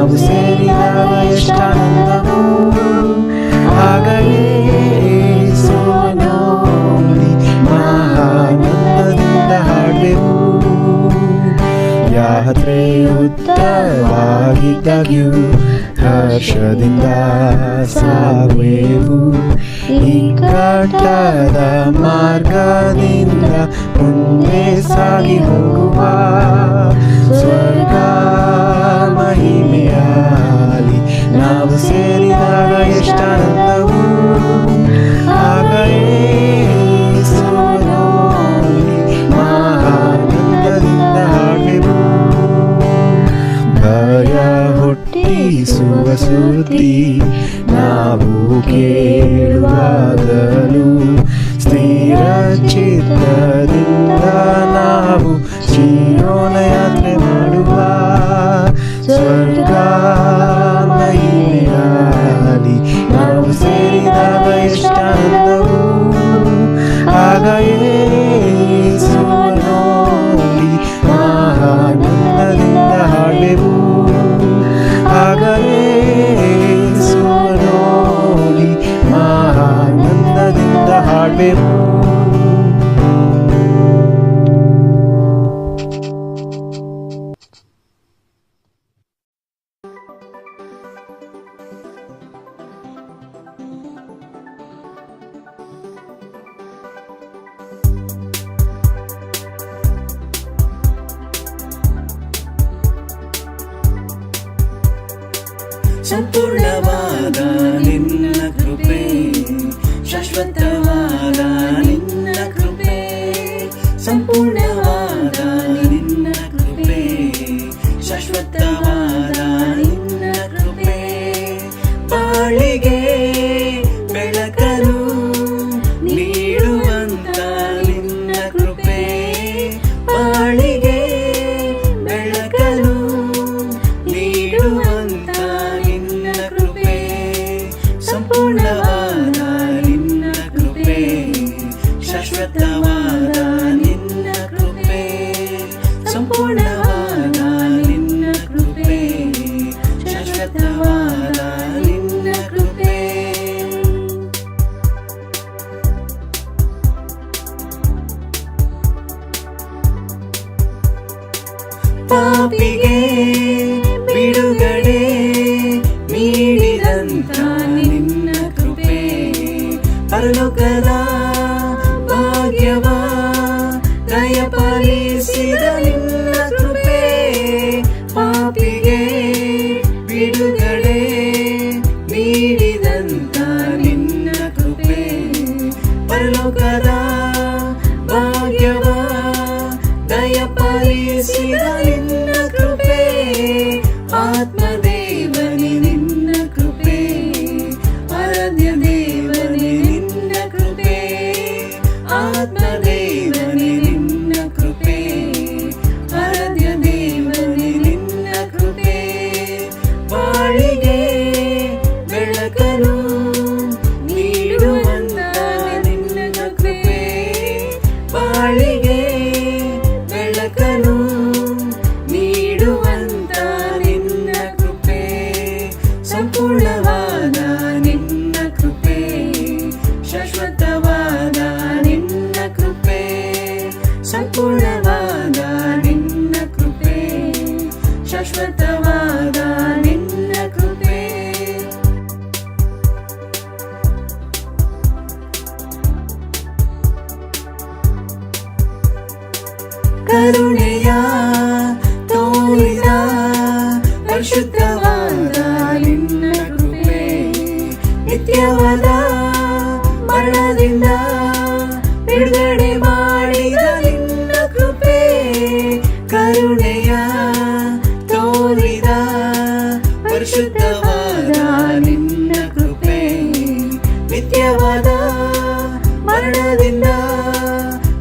ನಾವು ಸೇರಿದಾಗ ಎಷ್ಟಾನಂದವೋ, ಆಗ ಯೇಸುವನ್ನು ನೋಡಿ ಮಹಾನಂದದಿಂದ ಹಾಡುವೆವು. ಯಾತ್ರೆ ಉದ್ದವಾಗಿದ್ದಾಗ್ಯೂ ಹರ್ಷದಿಂದ ಸಾಗುವೆವು. ಇಕ್ಕಟ್ಟಾದ ಮಾರ್ಗದಿಂದ ಮುಂದೆ ಸಾಗಿ ಹೋಗುವ ಸ್ವರ್ಗ ಮಹಿಮೆಯಾಲಿ ನಾವು ಸೇರಿದಾಗ ಎಷ್ಟಾನಂದವೋ, ಆಗ ಯೇಸುವನ್ನು ನೋಡಿ ಮಹಾನಂದದಿಂದ ಹಾಡುವೆವು. ಭಯ ಹುಟ್ಟಿಸುವ ಸುದ್ದಿ ನಾವು ಕೇಳುವಾಗಲೂ ಸ್ಥಿರ ಚಿತ್ತದಿಂದ ನಾವು ಜೀವನ ಯಾತ್ರೆ ಮಾಡುವ ಸ್ವರ್ಗ ಮಹಿಮೆಯಾಲಿ ನಾವು ಸೇರಿದಾಗ ಎಷ್ಟಾನಂದವೋ, ಆಗ ಯೇಸುವನ್ನು ನೋಡಿ ಮಹಾನಂದದಿಂದ ಹಾಡುವೆವು. ಆಗ ಯೇಸುವನ್ನು ನೋಡಿ ಮಹಾನಂದದಿಂದ ಹಾಡುವೆವು. ಸಂಪೂರ್ಣವಾದ ನಿನ್ನ ಕೃಪೆ, ಶಾಶ್ವತವಾದ ನಿನ್ನ ಕೃಪೆ, ಸಂಪೂರ್ಣವಾದ ನಿನ್ನ ಕೃಪೆ, ಶಾಶ್ವತವಾದ ನಿನ್ನ ಕೃಪೆ, ಬಾಳಿಗೆ ಬೆಳಕನ್ನು ನೀಡುವಂತ ನಿನ್ನ ಕೃಪೆ, ಬಾಳಿಗೆ ಬೆಳಕನ್ನು ನೀಡುವಂತ ಸಂಪೂರ್ಣವಾದ ನಿನ್ನ ಕೃಪೆ, ಶಾಶ್ವತವಾದ ನಿನ್ನ ಕೃಪೆ, ಸಂಪೂರ್ಣವಾದ ನಿನ್ನ ಕೃಪೆ, ಶಾಶ್ವತವಾದ ನಿನ್ನ ಕೃಪೆ. ಪಾಪಿಗೆ ಬಿಡುಗಡೆ ನೀಡಿದಂತ ನಿನ್ನ ಕೃಪೆ, ಪರಲೋಕದ ಭಾಗ್ಯವ ದಯಪಾಲಿಸಿದ ನಿನ್ನ ಕೃಪೆ, ಪಾಪಿಗೆ ಬಿಡುಗಡೆ ನೀಡಿದಂತ ನಿನ್ನ ಕೃಪೆ, ಪರಲೋಕದ ಭಾಗ್ಯವ ದಯಪಾಲಿಸಿದ ನಿನ್ನ ಕೃಪೆ, ಆತ್ಮದೇವನೇ ನಿನ್ನ ಕೃಪೆ, ಆರಾಧ್ಯ ದೇವನೇ ನಿನ್ನ ಕೃಪೆ, ಆತ್ಮದೇವನೇ ನಿನ್ನ ಕೃಪೆ, ಆರಾಧ್ಯ ದೇವನೇ ನಿನ್ನ ಕೃಪೆ, ಬಾಳಿಗೆ ಬೆಳಕನ್ನು ನೀಡುವಂತ ನಿನ್ನ ಕೃಪೆ, ಬಾಳಿಗೆ ಬೆಳಕನ್ನು ನೀಡುವಂತ ನಿನ್ನ ಕೃಪೆ, ಸಂಪೂರ್ಣವಾದ ನಿನ್ನ ಕೃಪೆ, ಶಾಶ್ವತವಾದ ನಿನ್ನ ಕೃಪೆ, ಸಂಪೂರ್ಣವಾದ ನಿನ್ನ ಕೃಪೆ, ಶಾಶ್ವತವಾದ ನಿನ್ನ ಕೃಪೆ. ಕರುಣೆಯ ತೋರಿದ ಪರಿಶುದ್ಧವಾದ ನಿನ್ನ ಕೃಪೆ, ನಿತ್ಯವಾದ ಮರಣದಿಂದ ಬಿಡುಗಡೆ ಮಾಡಿದ ನಿನ್ನ ಕೃಪೆ, ಕರುಣೆಯ ತೋರಿದ ಪರಿಶುದ್ಧವಾದ ನಿನ್ನ ಕೃಪೆ, ನಿತ್ಯವಾದ ಮರಣದಿಂದ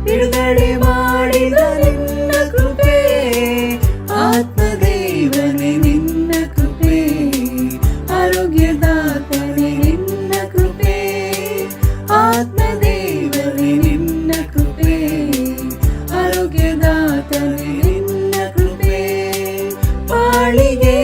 ಬಿಡುಗಡೆ ಮಾಡಿದ ನಿನ್ನ ಕೃಪೆ, ಆತ್ಮದೇವನೇ ನಿನ್ನ ಕೃಪೆ, ಆರೋಗ್ಯದಾತನೇ ನಿನ್ನ ಕೃಪೆ, ಆತ್ಮದೇವನೇ ನಿನ್ನ ಕೃಪೆ, ಆರೋಗ್ಯದಾತನೇ ನಿನ್ನ ಕೃಪೆ, ಬಾಳಿಗೆ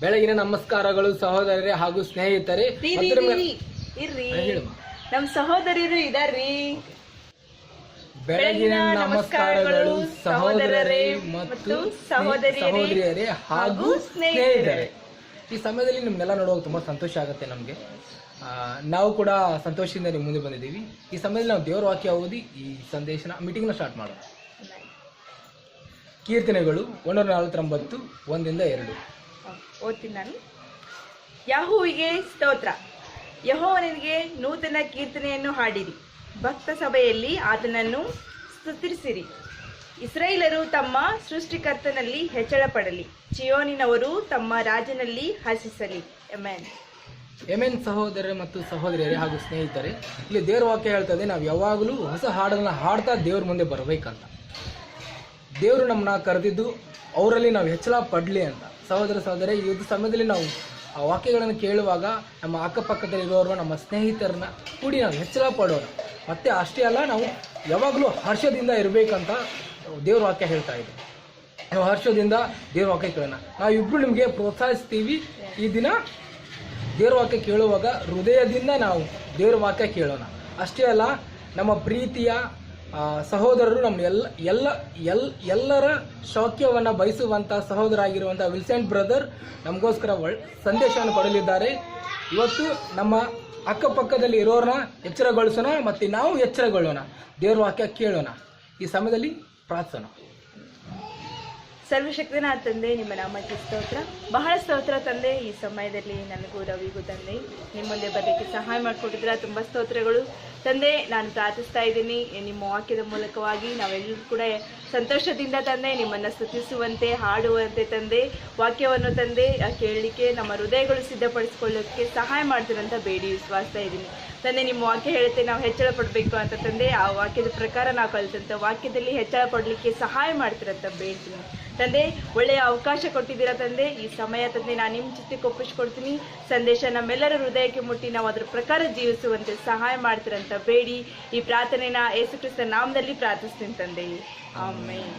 ಬೆಳಗಿನ ನಮಸ್ಕಾರಗಳು ಸಹೋದರರೇ ಹಾಗೂ ಸ್ನೇಹಿತರೆ. ಇರ್ರಿ ನಮ್ ಸಹೋದರಿಯರು ಇದಾರ್ರಿ. ಬೆಳಗಿನ ನಮಸ್ಕಾರಗಳು ಸಹೋದರರೇ ಮತ್ತು ಸಹೋದರಿಯರೇ ಹಾಗೂ ಸ್ನೇಹಿತರೆ. ಈ ಸಮಯದಲ್ಲಿ ನಿಮ್ನೆಲ್ಲ ನೋಡುವಾಗ ತುಂಬಾ ಸಂತೋಷ ಆಗುತ್ತೆ ನಮಗೆ. ನಾವು ಕೂಡ ಸಂತೋಷದಿಂದ ನಿಮ್ಮ ಮುಂದೆ ಬಂದಿದ್ದೀವಿ. ಈ ಸಮಯದಲ್ಲಿ ನಾವು ದೇವರ ವಾಕ್ಯ ಓದಿ ಈ ಸಂದೇಶನ ಮೀಟಿಂಗ್ನ ಸ್ಟಾರ್ಟ್ ಮಾಡೋಣ. ಕೀರ್ತನೆಗಳು 149 1-2 ಓದ್ತೀನಿ ನಾನು. ಯೆಹೋವನಿಗೆ ಸ್ತೋತ್ರ. ಯೆಹೋವನಿಗೆ ನೂತನ ಕೀರ್ತನೆಯನ್ನು ಹಾಡಿರಿ, ಭಕ್ತ ಸಭೆಯಲ್ಲಿ ಆತನನ್ನು ಸ್ತುತಿಸಿರಿ. ಇಸ್ರಾಯೇಲರು ತಮ್ಮ ಸೃಷ್ಟಿಕರ್ತನಲ್ಲಿ ಹೆಚ್ಚಳ ಪಡಲಿ, ಚಿಯೋನಿನವರು ತಮ್ಮ ರಾಜನಲ್ಲಿ ಹಸಿಸಲಿ. ಎಮೆನ್. ಸಹೋದರರೇ ಮತ್ತು ಸಹೋದರಿಯರೇ ಹಾಗೂ ಸ್ನೇಹಿತರೆ, ಇಲ್ಲಿ ದೇವರ ವಾಕ್ಯ ಹೇಳ್ತದೆ ನಾವು ಯಾವಾಗಲೂ ಹೊಸ ಹಾಡನ್ನು ಹಾಡ್ತಾ ದೇವ್ರ ಮುಂದೆ ಬರಬೇಕಂತ. ದೇವರು ನಮ್ಮನ್ನ ಕರೆದಿದ್ದು ಅವರಲ್ಲಿ ನಾವು ಹೆಚ್ಚಳ ಪಡಲಿ ಅಂತ. ಸಹೋದರ ಸಹೋದರಿ, ಈ ಸಮಯದಲ್ಲಿ ನಾವು ಆ ವಾಕ್ಯಗಳನ್ನು ಕೇಳುವಾಗ ನಮ್ಮ ಅಕ್ಕಪಕ್ಕದಲ್ಲಿರೋರು ನಮ್ಮ ಸ್ನೇಹಿತರನ್ನ ಕೂಡಿ ನಾವು ಹೆಚ್ಚಳ ಪಡೋಣ. ಮತ್ತೆ ಅಷ್ಟೇ ಅಲ್ಲ, ನಾವು ಯಾವಾಗಲೂ ಹರ್ಷದಿಂದ ಇರಬೇಕಂತ ದೇವ್ರ ವಾಕ್ಯ ಹೇಳ್ತಾ ಇದೆ. ನಾವು ಹರ್ಷದಿಂದ ದೇವ್ರ ವಾಕ್ಯ ಕೇಳೋಣ. ನಾವಿಬ್ಬರು ನಿಮಗೆ ಪ್ರೋತ್ಸಾಹಿಸ್ತೀವಿ. ಈ ದಿನ ದೇವ್ರ ವಾಕ್ಯ ಕೇಳುವಾಗ ಹೃದಯದಿಂದ ನಾವು ದೇವ್ರ ವಾಕ್ಯ ಕೇಳೋಣ. ಅಷ್ಟೇ ಅಲ್ಲ, ನಮ್ಮ ಪ್ರೀತಿಯ ಸಹೋದರರು ನಮ್ಮ ಎಲ್ಲರ ಸೌಖ್ಯವನ್ನು ಬಯಸುವಂಥ ಸಹೋದರ ಆಗಿರುವಂಥ ವಿಲ್ಸೆಂಟ್ ಬ್ರದರ್ ನಮಗೋಸ್ಕರ ಸಂದೇಶವನ್ನು ಕೊಡಲಿದ್ದಾರೆ. ಇವತ್ತು ನಮ್ಮ ಅಕ್ಕಪಕ್ಕದಲ್ಲಿ ಇರೋರನ್ನ ಎಚ್ಚರಗೊಳಿಸೋಣ ಮತ್ತು ನಾವು ಎಚ್ಚರಗೊಳ್ಳೋಣ, ದೇವ್ರ ವಾಕ್ಯ ಕೇಳೋಣ. ಈ ಸಮಯದಲ್ಲಿ ಪ್ರಾರ್ಥನೆ. ಸರ್ವಶಕ್ತನ ತಂದೆ, ನಿಮ್ಮ ನಾಮಕ್ಕೆ ಸ್ತೋತ್ರ. ಬಹಳ ಸ್ತೋತ್ರ ತಂದೆ. ಈ ಸಮಯದಲ್ಲಿ ನನಗೂ ರವಿಗೂ ತಂದೆ ನಿಮ್ಮ ಮುಂದೆ ಬರಲಿಕ್ಕೆ ಸಹಾಯ ಮಾಡಿಕೊಟ್ಟಿದ್ರ ತುಂಬ ಸ್ತೋತ್ರಗಳು ತಂದೆ. ನಾನು ಪ್ರಾರ್ಥಿಸ್ತಾ ಇದ್ದೀನಿ, ನಿಮ್ಮ ವಾಕ್ಯದ ಮೂಲಕವಾಗಿ ನಾವೆಲ್ಲರೂ ಕೂಡ ಸಂತೋಷದಿಂದ ತಂದೆ ನಿಮ್ಮನ್ನು ಸ್ತುತಿಸುವಂತೆ ಹಾಡುವಂತೆ ತಂದೆ ವಾಕ್ಯವನ್ನು ತಂದೆ ಕೇಳಲಿಕ್ಕೆ ನಮ್ಮ ಹೃದಯಗಳು ಸಿದ್ಧಪಡಿಸ್ಕೊಳ್ಳೋಕ್ಕೆ ಸಹಾಯ ಮಾಡ್ತೀರಂತ ಬೇಡಿ ವಿಶ್ವಾಸ್ತಾ ಇದ್ದೀನಿ ತಂದೆ. ನಿಮ್ಮ ವಾಕ್ಯ ಹೇಳುತ್ತೆ ನಾವು ಹೆಚ್ಚಳ ಪಡಬೇಕು ಅಂತ ತಂದೆ. ಆ ವಾಕ್ಯದ ಪ್ರಕಾರ ನಾವು ಕಲಿತಂತ ವಾಕ್ಯದಲ್ಲಿ ಹೆಚ್ಚಳ ಪಡಲಿಕ್ಕೆ ಸಹಾಯ ಮಾಡ್ತೀರಂತ ಬೇಡ್ತೀನಿ ತಂದೆ. ಒಳ್ಳೆಯ ಅವಕಾಶ ಕೊಟ್ಟಿದ್ದೀರಾ ತಂದೆ. ಈ ಸಮಯ ತಂದೆ ನಾನು ನಿಮ್ಮ ಚಿತ್ತಕ್ಕೆ ಒಪ್ಪಿಸ್ಕೊಡ್ತೀನಿ. ಸಂದೇಶ ನಮ್ಮೆಲ್ಲರ ಹೃದಯಕ್ಕೆ ಮುಟ್ಟಿ ನಾವು ಅದರ ಪ್ರಕಾರ ಜೀವಿಸುವಂತೆ ಸಹಾಯ ಮಾಡ್ತೀರಂತ ಬೇಡಿ ಈ ಪ್ರಾರ್ಥನೆನ ಯೇಸು ಕ್ರಿಸ್ತನ ನಾಮದಲ್ಲಿ ಪ್ರಾರ್ಥಿಸ್ತೀನಿ ತಂದೆ. ಆಮೆನ್.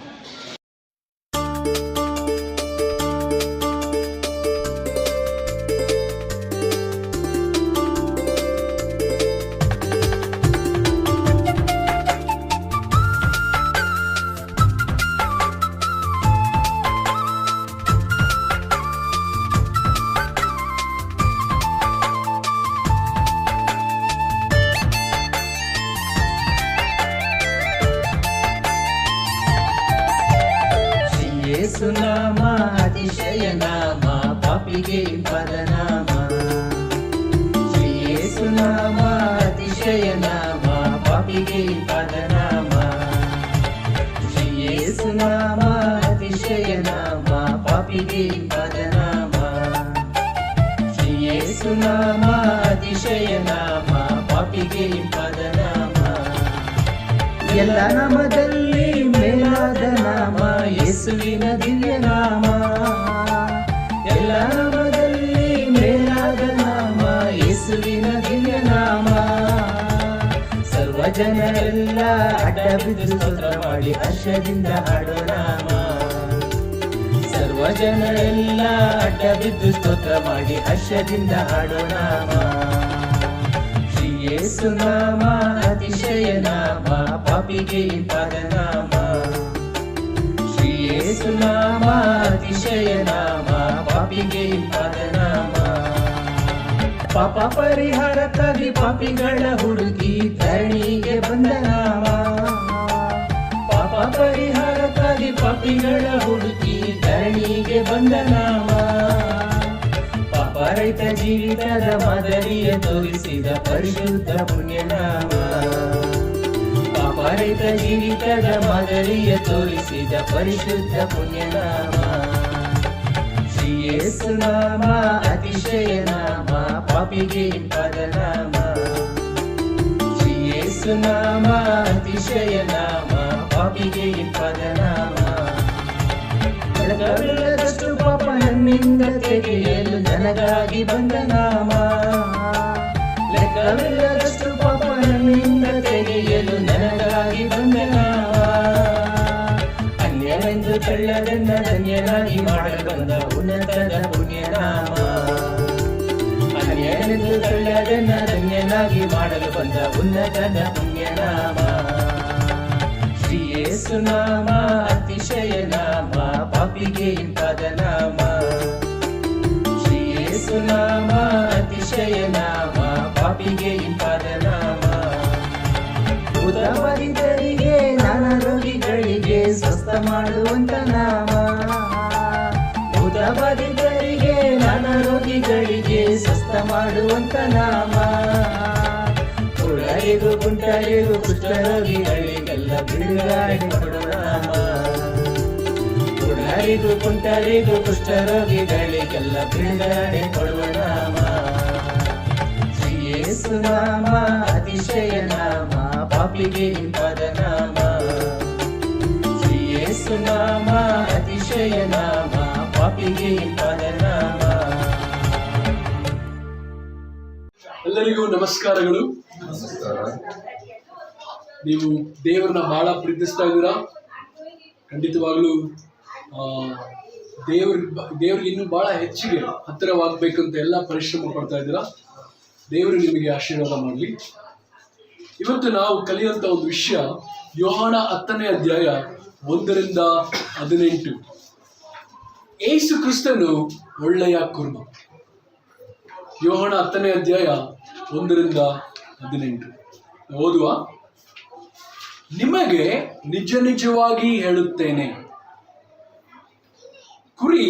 ಯೇಸುನಾಮ ಅತಿಶಯ ನಾಮ, ಪಾಪಿಗೆ ಪದನಾಮ. ಶ್ರೀ ಯೇಸುನಾಮ ಅತಿಶಯ ನಾಮ, ಪಾಪಿಗೆ ಪದನಾಮ. ಶ್ರೀ ಯೇಸುನಾಮ ಅತಿಶಯ ನಾಮ, ಪಾಪಿಗೆ ಪದನಾಮ. ಶ್ರೀ ಯೇಸುನಾಮ ಅತಿಶಯ ನಾಮ, ಪಾಪಿಗೆ ಪದನಾಮ. ಎಲ್ಲ ನಾಮದಲ್ಲಿ ಮೇಲಾದ ನಾಮ ಯೇಸುವಿನ ದಿವ್ಯ ನಾಮ. ಎಲ್ಲ ನಾಮದಲ್ಲಿ ಮೇಲಾದ ನಾಮ ಯೇಸುವಿನ ದಿವ್ಯ ನಾಮ. ಸರ್ವ ಜನರೆಲ್ಲ ಅಡ್ಡ ಬಿದ್ದು ಸ್ತೋತ್ರ ಮಾಡಿ ಹರ್ಷದಿಂದ ಹಾಡೋ ನಾಮ. ಸರ್ವ ಜನರೆಲ್ಲ ಅಡ್ಡ ಬಿದ್ದು ಸ್ತೋತ್ರ ಮಾಡಿ ಹರ್ಷದಿಂದ ಹಾಡೋ ನಾಮ. ಶ್ರೀ ಯೇಸು ನಾಮ ಅತಿಶಯ ನಾಮ, ಪಾಪಿಗೆ ಪದನಾಮ. ಶ್ರೀ ಯೇಸು ನಾಮ ಅತಿಶಯ ನಾಮ, ಪಾಪಿಗೆ ಪದನಾಮ. ಪಾಪ ಪರಿಹಾರಕ್ಕಾಗಿ ಪಾಪಿಗಳ ಹುಡುಗಿ ಧರಣಿಗೆ ಬಂದ ನಾಮ. ಪಾಪ ಪರಿಹಾರಕ್ಕಾಗಿ ಪಾಪಿಗಳ ಹುಡುಗಿ ಧರಣಿಗೆ ಬಂದ ನಾಮ. ಪಾಪರಹಿತ ಜೀವಿತದ ಮಾದರಿಯ ತೋರಿಸಿದ ಪರಿಶುದ್ಧ ಪುಣ್ಯನಾಮ. ಪಾಪರಹಿತ ಜೀವಿತದ ಮಾದರಿಯ ತೋರಿಸಿದ ಪರಿಶುದ್ಧ ಪುಣ್ಯನಾಮ. ಶ್ರೀ ಯೇಸು ನಾಮ ಅತಿಶಯ ನಾಮ, ಪಾಪಿಗೆ ಪದನಾಮ. ಶ್ರೀ ಯೇಸು ನಾಮ ಅತಿಶಯ ನಾಮ, ಪಾಪಿಗೆ ಪದನಾಮ. ಬೆಳಗವಿಲ್ಲದಷ್ಟು ಪಾಪ ನನ್ನಿಂದ ತೆಗೆಯಲು ನನಗಾಗಿ ಬಂದ ನಾಮ. ಲೆಕ್ಕವಿಲ್ಲದಷ್ಟು ಪಾಪ ನನ್ನಿಂದ ತೆಗೆಯಲು ನನಗಾಗಿ ಬಂದ ನಾಮ. ಅನ್ಯವೆಂದು ತಳ್ಳದನ್ನ ಧನ್ಯನಾಗಿ ಮಾಡಲು ಬಂದ ಉನ್ನತನ ಪುಣ್ಯನಾಮ. ಅನ್ಯನೆಂದು ತಳ್ಳದನ್ನ ಧನ್ಯನಾಗಿ ಮಾಡಲು ಬಂದ ಉನ್ನತನ ಪುಣ್ಯನಾಮ. ಶ್ರೀ ಯೇಸು ನಾಮ ಅತಿಶಯ ನಾಮ, ಪಾಪಿಗೆ ಇಂಪಾದ ನಾಮ. ಶ್ರೀ ಯೇಸು ನಾಮ ಅತಿಶಯ ನಾಮ, ಪಾಪಿಗೆ ಇಂಪಾದ ನಾಮ. ಭೂತಬಾಧಿತರಿಗೆ ನಾನಾ ರೋಗಿಗಳಿಗೆ ಸ್ವಸ್ಥ ಮಾಡುವಂತ ನಾಮ. ಭೂತಬಾಧಿತರಿಗೆ ನಾನಾ ರೋಗಿಗಳಿಗೆ ಸ್ವಸ್ಥ ಮಾಡುವಂತ ನಾಮ. ಕುಳ್ಳರಿಗೂ ಕುಂಟರಿಗೂ ಕುಷ್ಠರೋಗಿಗಳಿಗೆಲ್ಲ ಬಿಡುಗಡೆ ಕೊಡುವ ನಾಮ. ಕುಳ್ಳರಿಗೂ ಕುಂಟರಿಗೂ ಕುಷ್ಠರೋಗಿಗಳಿಗೆಲ್ಲ ಬಿಡುಗಡೆ ಕೊಡುವ ನಾಮ. ಶ್ರೀ ಯೇಸು ನಾಮ ಅತಿಶಯ ನಾಮ, ಪಾಪಿಗೆ ಇಂಪಾದ ನಾಮ. ಶ್ರೀ ಯೇಸು ನಾಮ ಅತಿಶಯ ನಾಮ, ಪಾಪಿಗೆ ಇಂಪಾದ ನಾಮ. ಎಲ್ಲರಿಗೂ ನಮಸ್ಕಾರಗಳು. ನೀವು ದೇವರನ್ನ ಬಹಳ ಪ್ರೀತಿಸ್ತಾ ಇದ್ದೀರಾ. ಖಂಡಿತವಾಗ್ಲೂ ದೇವ್ರಿಗೆ ಇನ್ನೂ ಬಹಳ ಹೆಚ್ಚಿಗೆ ಹತ್ತಿರವಾಗಬೇಕಂತ ಎಲ್ಲ ಪರಿಶ್ರಮ ಪಡ್ತಾ ಇದ್ದೀರಾ. ದೇವರು ನಿಮಗೆ ಆಶೀರ್ವಾದ ಮಾಡಲಿ. ಇವತ್ತು ನಾವು ಕಲಿಯುವಂಥ ಒಂದು ವಿಷಯ ಯೋಹಾನ 10ನೇ ಅಧ್ಯಾಯ 1-18. ಯೇಸು ಕ್ರಿಸ್ತನು ಒಳ್ಳೆಯ ಕುರುಬ. ಯೋಹಾನ 10ನೇ ಅಧ್ಯಾಯ 1-18 ಓದುವ. ನಿಮಗೆ ನಿಜ ನಿಜವಾಗಿ ಹೇಳುತ್ತೇನೆ, ಕುರಿ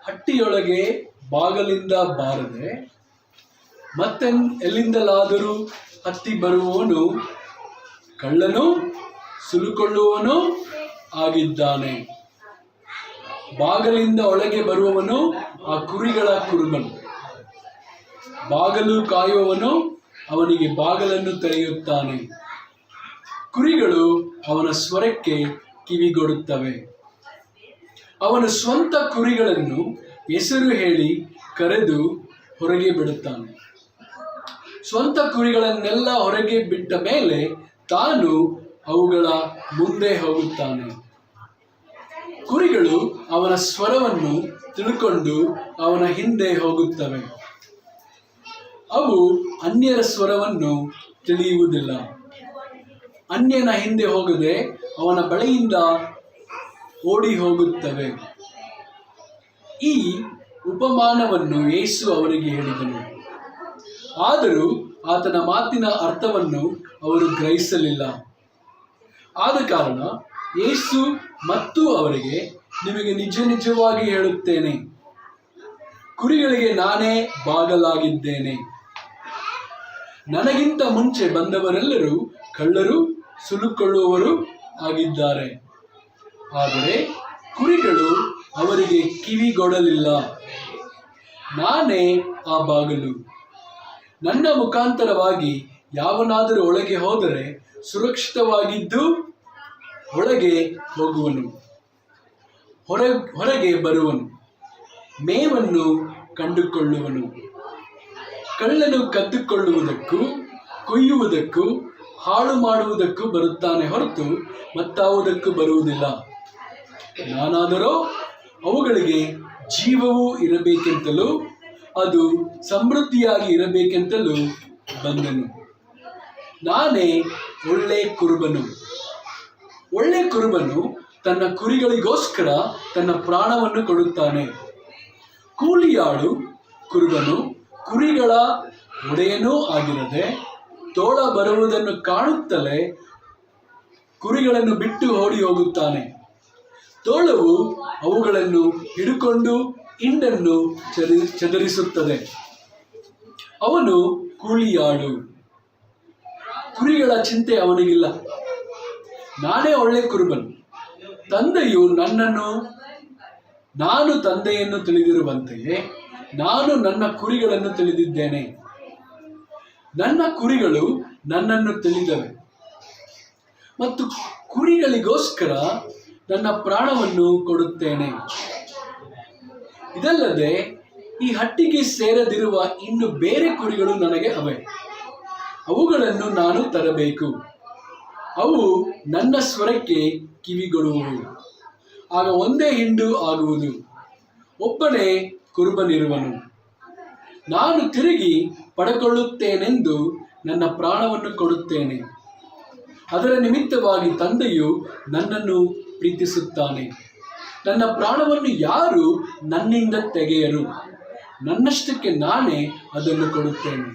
ಹಟ್ಟಿಯೊಳಗೆ ಬಾಗಲಿಂದ ಬಾರದೆ ಮತ್ತೆ ಎಲ್ಲಿಂದಲಾದರೂ ಹತ್ತಿ ಬರುವವನು ಕಳ್ಳನು ಸುಲುಕೊಳ್ಳುವವನು ಆಗಿದ್ದಾನೆ. ಬಾಗಲಿಂದ ಒಳಗೆ ಬರುವವನು ಆ ಕುರಿಗಳ ಕುರುಬನು. ಬಾಗಲು ಕಾಯುವವನು ಅವನಿಗೆ ಬಾಗಲನ್ನು ತೆರೆಯುತ್ತಾನೆ. ಕುರಿಗಳು ಅವನ ಸ್ವರಕ್ಕೆ ಕಿವಿಗೊಡುತ್ತವೆ. ಅವನು ಸ್ವಂತ ಕುರಿಗಳನ್ನು ಹೆಸರು ಹೇಳಿ ಕರೆದು ಹೊರಗೆ ಬಿಡುತ್ತಾನೆ. ಸ್ವಂತ ಕುರಿಗಳನ್ನೆಲ್ಲ ಹೊರಗೆ ಬಿಟ್ಟ ಮೇಲೆ ತಾನು ಅವುಗಳ ಮುಂದೆ ಹೋಗುತ್ತಾನೆ. ಕುರಿಗಳು ಅವನ ಸ್ವರವನ್ನು ತಿಳ್ಕೊಂಡು ಅವನ ಹಿಂದೆ ಹೋಗುತ್ತವೆ. ಅವು ಅನ್ಯರ ಸ್ವರವನ್ನು ತಿಳಿಯುವುದಿಲ್ಲ. ಅನ್ಯನ ಹಿಂದೆ ಹೋಗದೆ ಅವನ ಬಳಿಯಿಂದ ಓಡಿ ಹೋಗುತ್ತವೆ. ಈ ಉಪಮಾನವನ್ನು ಯೇಸು ಅವರಿಗೆ ಹೇಳಿದನು. ಆದರೂ ಆತನ ಮಾತಿನ ಅರ್ಥವನ್ನು ಅವರು ಗ್ರಹಿಸಲಿಲ್ಲ. ಆದ ಕಾರಣ ಯೇಸು ಮತ್ತು ಅವರಿಗೆ, ನಿಮಗೆ ನಿಜ ನಿಜವಾಗಿ ಹೇಳುತ್ತೇನೆ, ಕುರಿಗಳಿಗೆ ನಾನೇ ಬಾಗಲಾಗಿದ್ದೇನೆ. ನನಗಿಂತ ಮುಂಚೆ ಬಂದವರೆಲ್ಲರೂ ಕಳ್ಳರು ಸುಲುಕೊಳ್ಳುವವರು ಆಗಿದ್ದಾರೆ. ಆದರೆ ಕುರಿಗಳು ಅವರಿಗೆ ಕಿವಿಗೊಡಲಿಲ್ಲ. ನಾನೇ ಆ ಬಾಗಲು. ನನ್ನ ಮುಖಾಂತರವಾಗಿ ಯಾವನಾದರೂ ಒಳಗೆ ಹೋದರೆ ಸುರಕ್ಷಿತವಾಗಿದ್ದು ಒಳಗೆ ಹೋಗುವನು, ಹೊರಗೆ ಬರುವನು, ಮೇವನ್ನು ಕಂಡುಕೊಳ್ಳುವನು. ಕಳ್ಳನು ಕದ್ದುಕೊಳ್ಳುವುದಕ್ಕೂ ಕೊಯ್ಯುವುದಕ್ಕೂ ಹಾಳು ಮಾಡುವುದಕ್ಕೂ ಬರುತ್ತಾನೆ ಹೊರತು ಮತ್ತಾವುದಕ್ಕೂ ಬರುವುದಿಲ್ಲ. ನಾನಾದರೋ ಅವುಗಳಿಗೆ ಜೀವವೂ ಇರಬೇಕೆಂತಲೂ ಅದು ಸಮೃದ್ಧಿಯಾಗಿ ಇರಬೇಕೆಂತಲೂ ಬಂದನು. ನಾನೇ ಒಳ್ಳೆ ಕುರುಬನು. ಒಳ್ಳೆ ಕುರುಬನು ತನ್ನ ಕುರಿಗಳಿಗೋಸ್ಕರ ತನ್ನ ಪ್ರಾಣವನ್ನು ಕೊಡುತ್ತಾನೆ. ಕೂಲಿಯಾಳು ಕುರುಬನು ಕುರಿಗಳ ಒಡೆಯನೂ ಆಗಿರದೆ ತೋಳ ಬರುವುದನ್ನು ಕಾಣುತ್ತಲೇ ಕುರಿಗಳನ್ನು ಬಿಟ್ಟು ಓಡಿ ಹೋಗುತ್ತಾನೆ. ತೋಳವು ಅವುಗಳನ್ನು ಹಿಡಿಕೊಂಡು ಹಿಂಡನ್ನು ಚದರಿಸುತ್ತದೆ. ಅವನು ಕೂಲಿಯಾಳು. ಕುರಿಗಳ ಚಿಂತೆ ಅವನಿಗಿಲ್ಲ. ನಾನೇ ಒಳ್ಳೆ ಕುರುಬನು. ತಂದೆಯು ನಾನು ತಂದೆಯನ್ನು ತಿಳಿದಿರುವಂತೆಯೇ ನಾನು ನನ್ನ ಕುರಿಗಳನ್ನು ತಿಳಿದಿದ್ದೇನೆ. ನನ್ನ ಕುರಿಗಳು ನನ್ನನ್ನು ತಿಳಿದವೆ ಮತ್ತು ಕುರಿಗಳಿಗೋಸ್ಕರ ನನ್ನ ಪ್ರಾಣವನ್ನು ಕೊಡುತ್ತೇನೆ. ಇದಲ್ಲದೆ ಈ ಹಟ್ಟಿಗೆ ಸೇರದಿರುವ ಇನ್ನು ಬೇರೆ ಕುರಿಗಳು ನನಗೆ ಅವೆ. ಅವುಗಳನ್ನು ನಾನು ತರಬೇಕು. ಅವು ನನ್ನ ಸ್ವರಕ್ಕೆ ಕಿವಿಗೊಡುವವು. ಆಗ ಒಂದೇ ಹಿಂಡು ಆಗುವುದು, ಒಬ್ಬನೇ ಕುರುಬನಿರುವನು. ನಾನು ತಿರುಗಿ ಪಡೆಕೊಳ್ಳುತ್ತೇನೆಂದು ನನ್ನ ಪ್ರಾಣವನ್ನು ಕೊಡುತ್ತೇನೆ. ಅದರ ನಿಮಿತ್ತವಾಗಿ ತಂದೆಯು ನನ್ನನ್ನು ಪ್ರೀತಿಸುತ್ತಾನೆ. ನನ್ನ ಪ್ರಾಣವನ್ನು ಯಾರು ನನ್ನಿಂದ ತೆಗೆಯರು. ನನ್ನಷ್ಟಕ್ಕೆ ನಾನೇ ಅದನ್ನು ಕೊಡುತ್ತೇನೆ.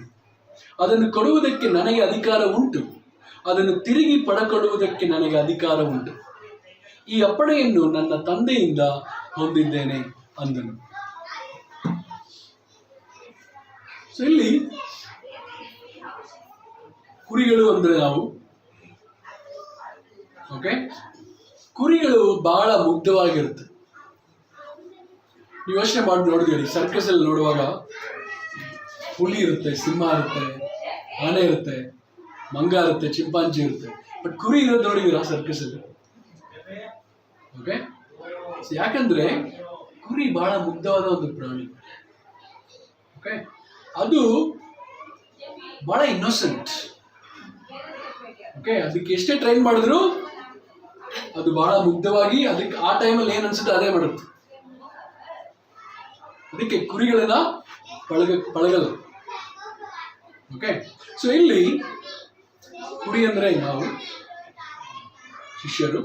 ಅದನ್ನು ಕೊಡುವುದಕ್ಕೆ ನನಗೆ ಅಧಿಕಾರ ಉಂಟು, ಅದನ್ನು ತಿರುಗಿ ಪಡೆಕೊಳ್ಳುವುದಕ್ಕೆ ನನಗೆ ಅಧಿಕಾರ ಉಂಟು. ಈ ಅಪ್ಪಣೆಯನ್ನು ನನ್ನ ತಂದೆಯಿಂದ ಹೊಂದಿದ್ದೇನೆ ಅಂದನು. ಸೊ ಇಲ್ಲಿ ಕುರಿಗಳು ಅಂದ್ರೆ ನಾವು ಕುರಿಗಳು ಬಹಳ ಮುಗ್ಧವಾಗಿರುತ್ತೆ. ನೀವು ಯೋಚನೆ ಮಾಡಿ ನೋಡಿದ್ದೀರಿ, ಸರ್ಕಸ್ ಅಲ್ಲಿ ನೋಡುವಾಗ ಹುಲಿ ಇರುತ್ತೆ, ಸಿಂಹ ಇರುತ್ತೆ, ಆನೆ ಇರುತ್ತೆ, ಮಂಗ ಇರುತ್ತೆ, ಚಿಂಪಾಂಜಿ ಇರುತ್ತೆ. ಬಟ್ ಕುರಿ ಇರೋದು ನೋಡಿದ್ದೀರಾ ಸರ್ಕಸ್ ಅಲ್ಲಿ? ಯಾಕಂದ್ರೆ ಕುರಿ ಬಹಳ ಮುಗ್ಧವಾದ ಒಂದು ಪ್ರಾಣಿ. ಅದು ಬಹಳ ಇನ್ನೋಸೆಂಟ್. ಅದಕ್ಕೆ ಎಷ್ಟೇ ಟ್ರೈನ್ ಮಾಡಿದ್ರು ಅದು ಬಹಳ ಮುಗ್ಧವಾಗಿ ಅದಕ್ಕೆ ಆ ಟೈಮಲ್ಲಿ ಏನ್ ಅನ್ಸುತ್ತೆ ಅದೇ ಮಾಡುತ್ತೆ. ಅದಕ್ಕೆ ಕುರಿಗಳನ್ನ ಪಳಗಲ್ಲ. ಸೊ ಇಲ್ಲಿ ಕುರಿ ಅಂದ್ರೆ ನಾವು ಶಿಷ್ಯರು,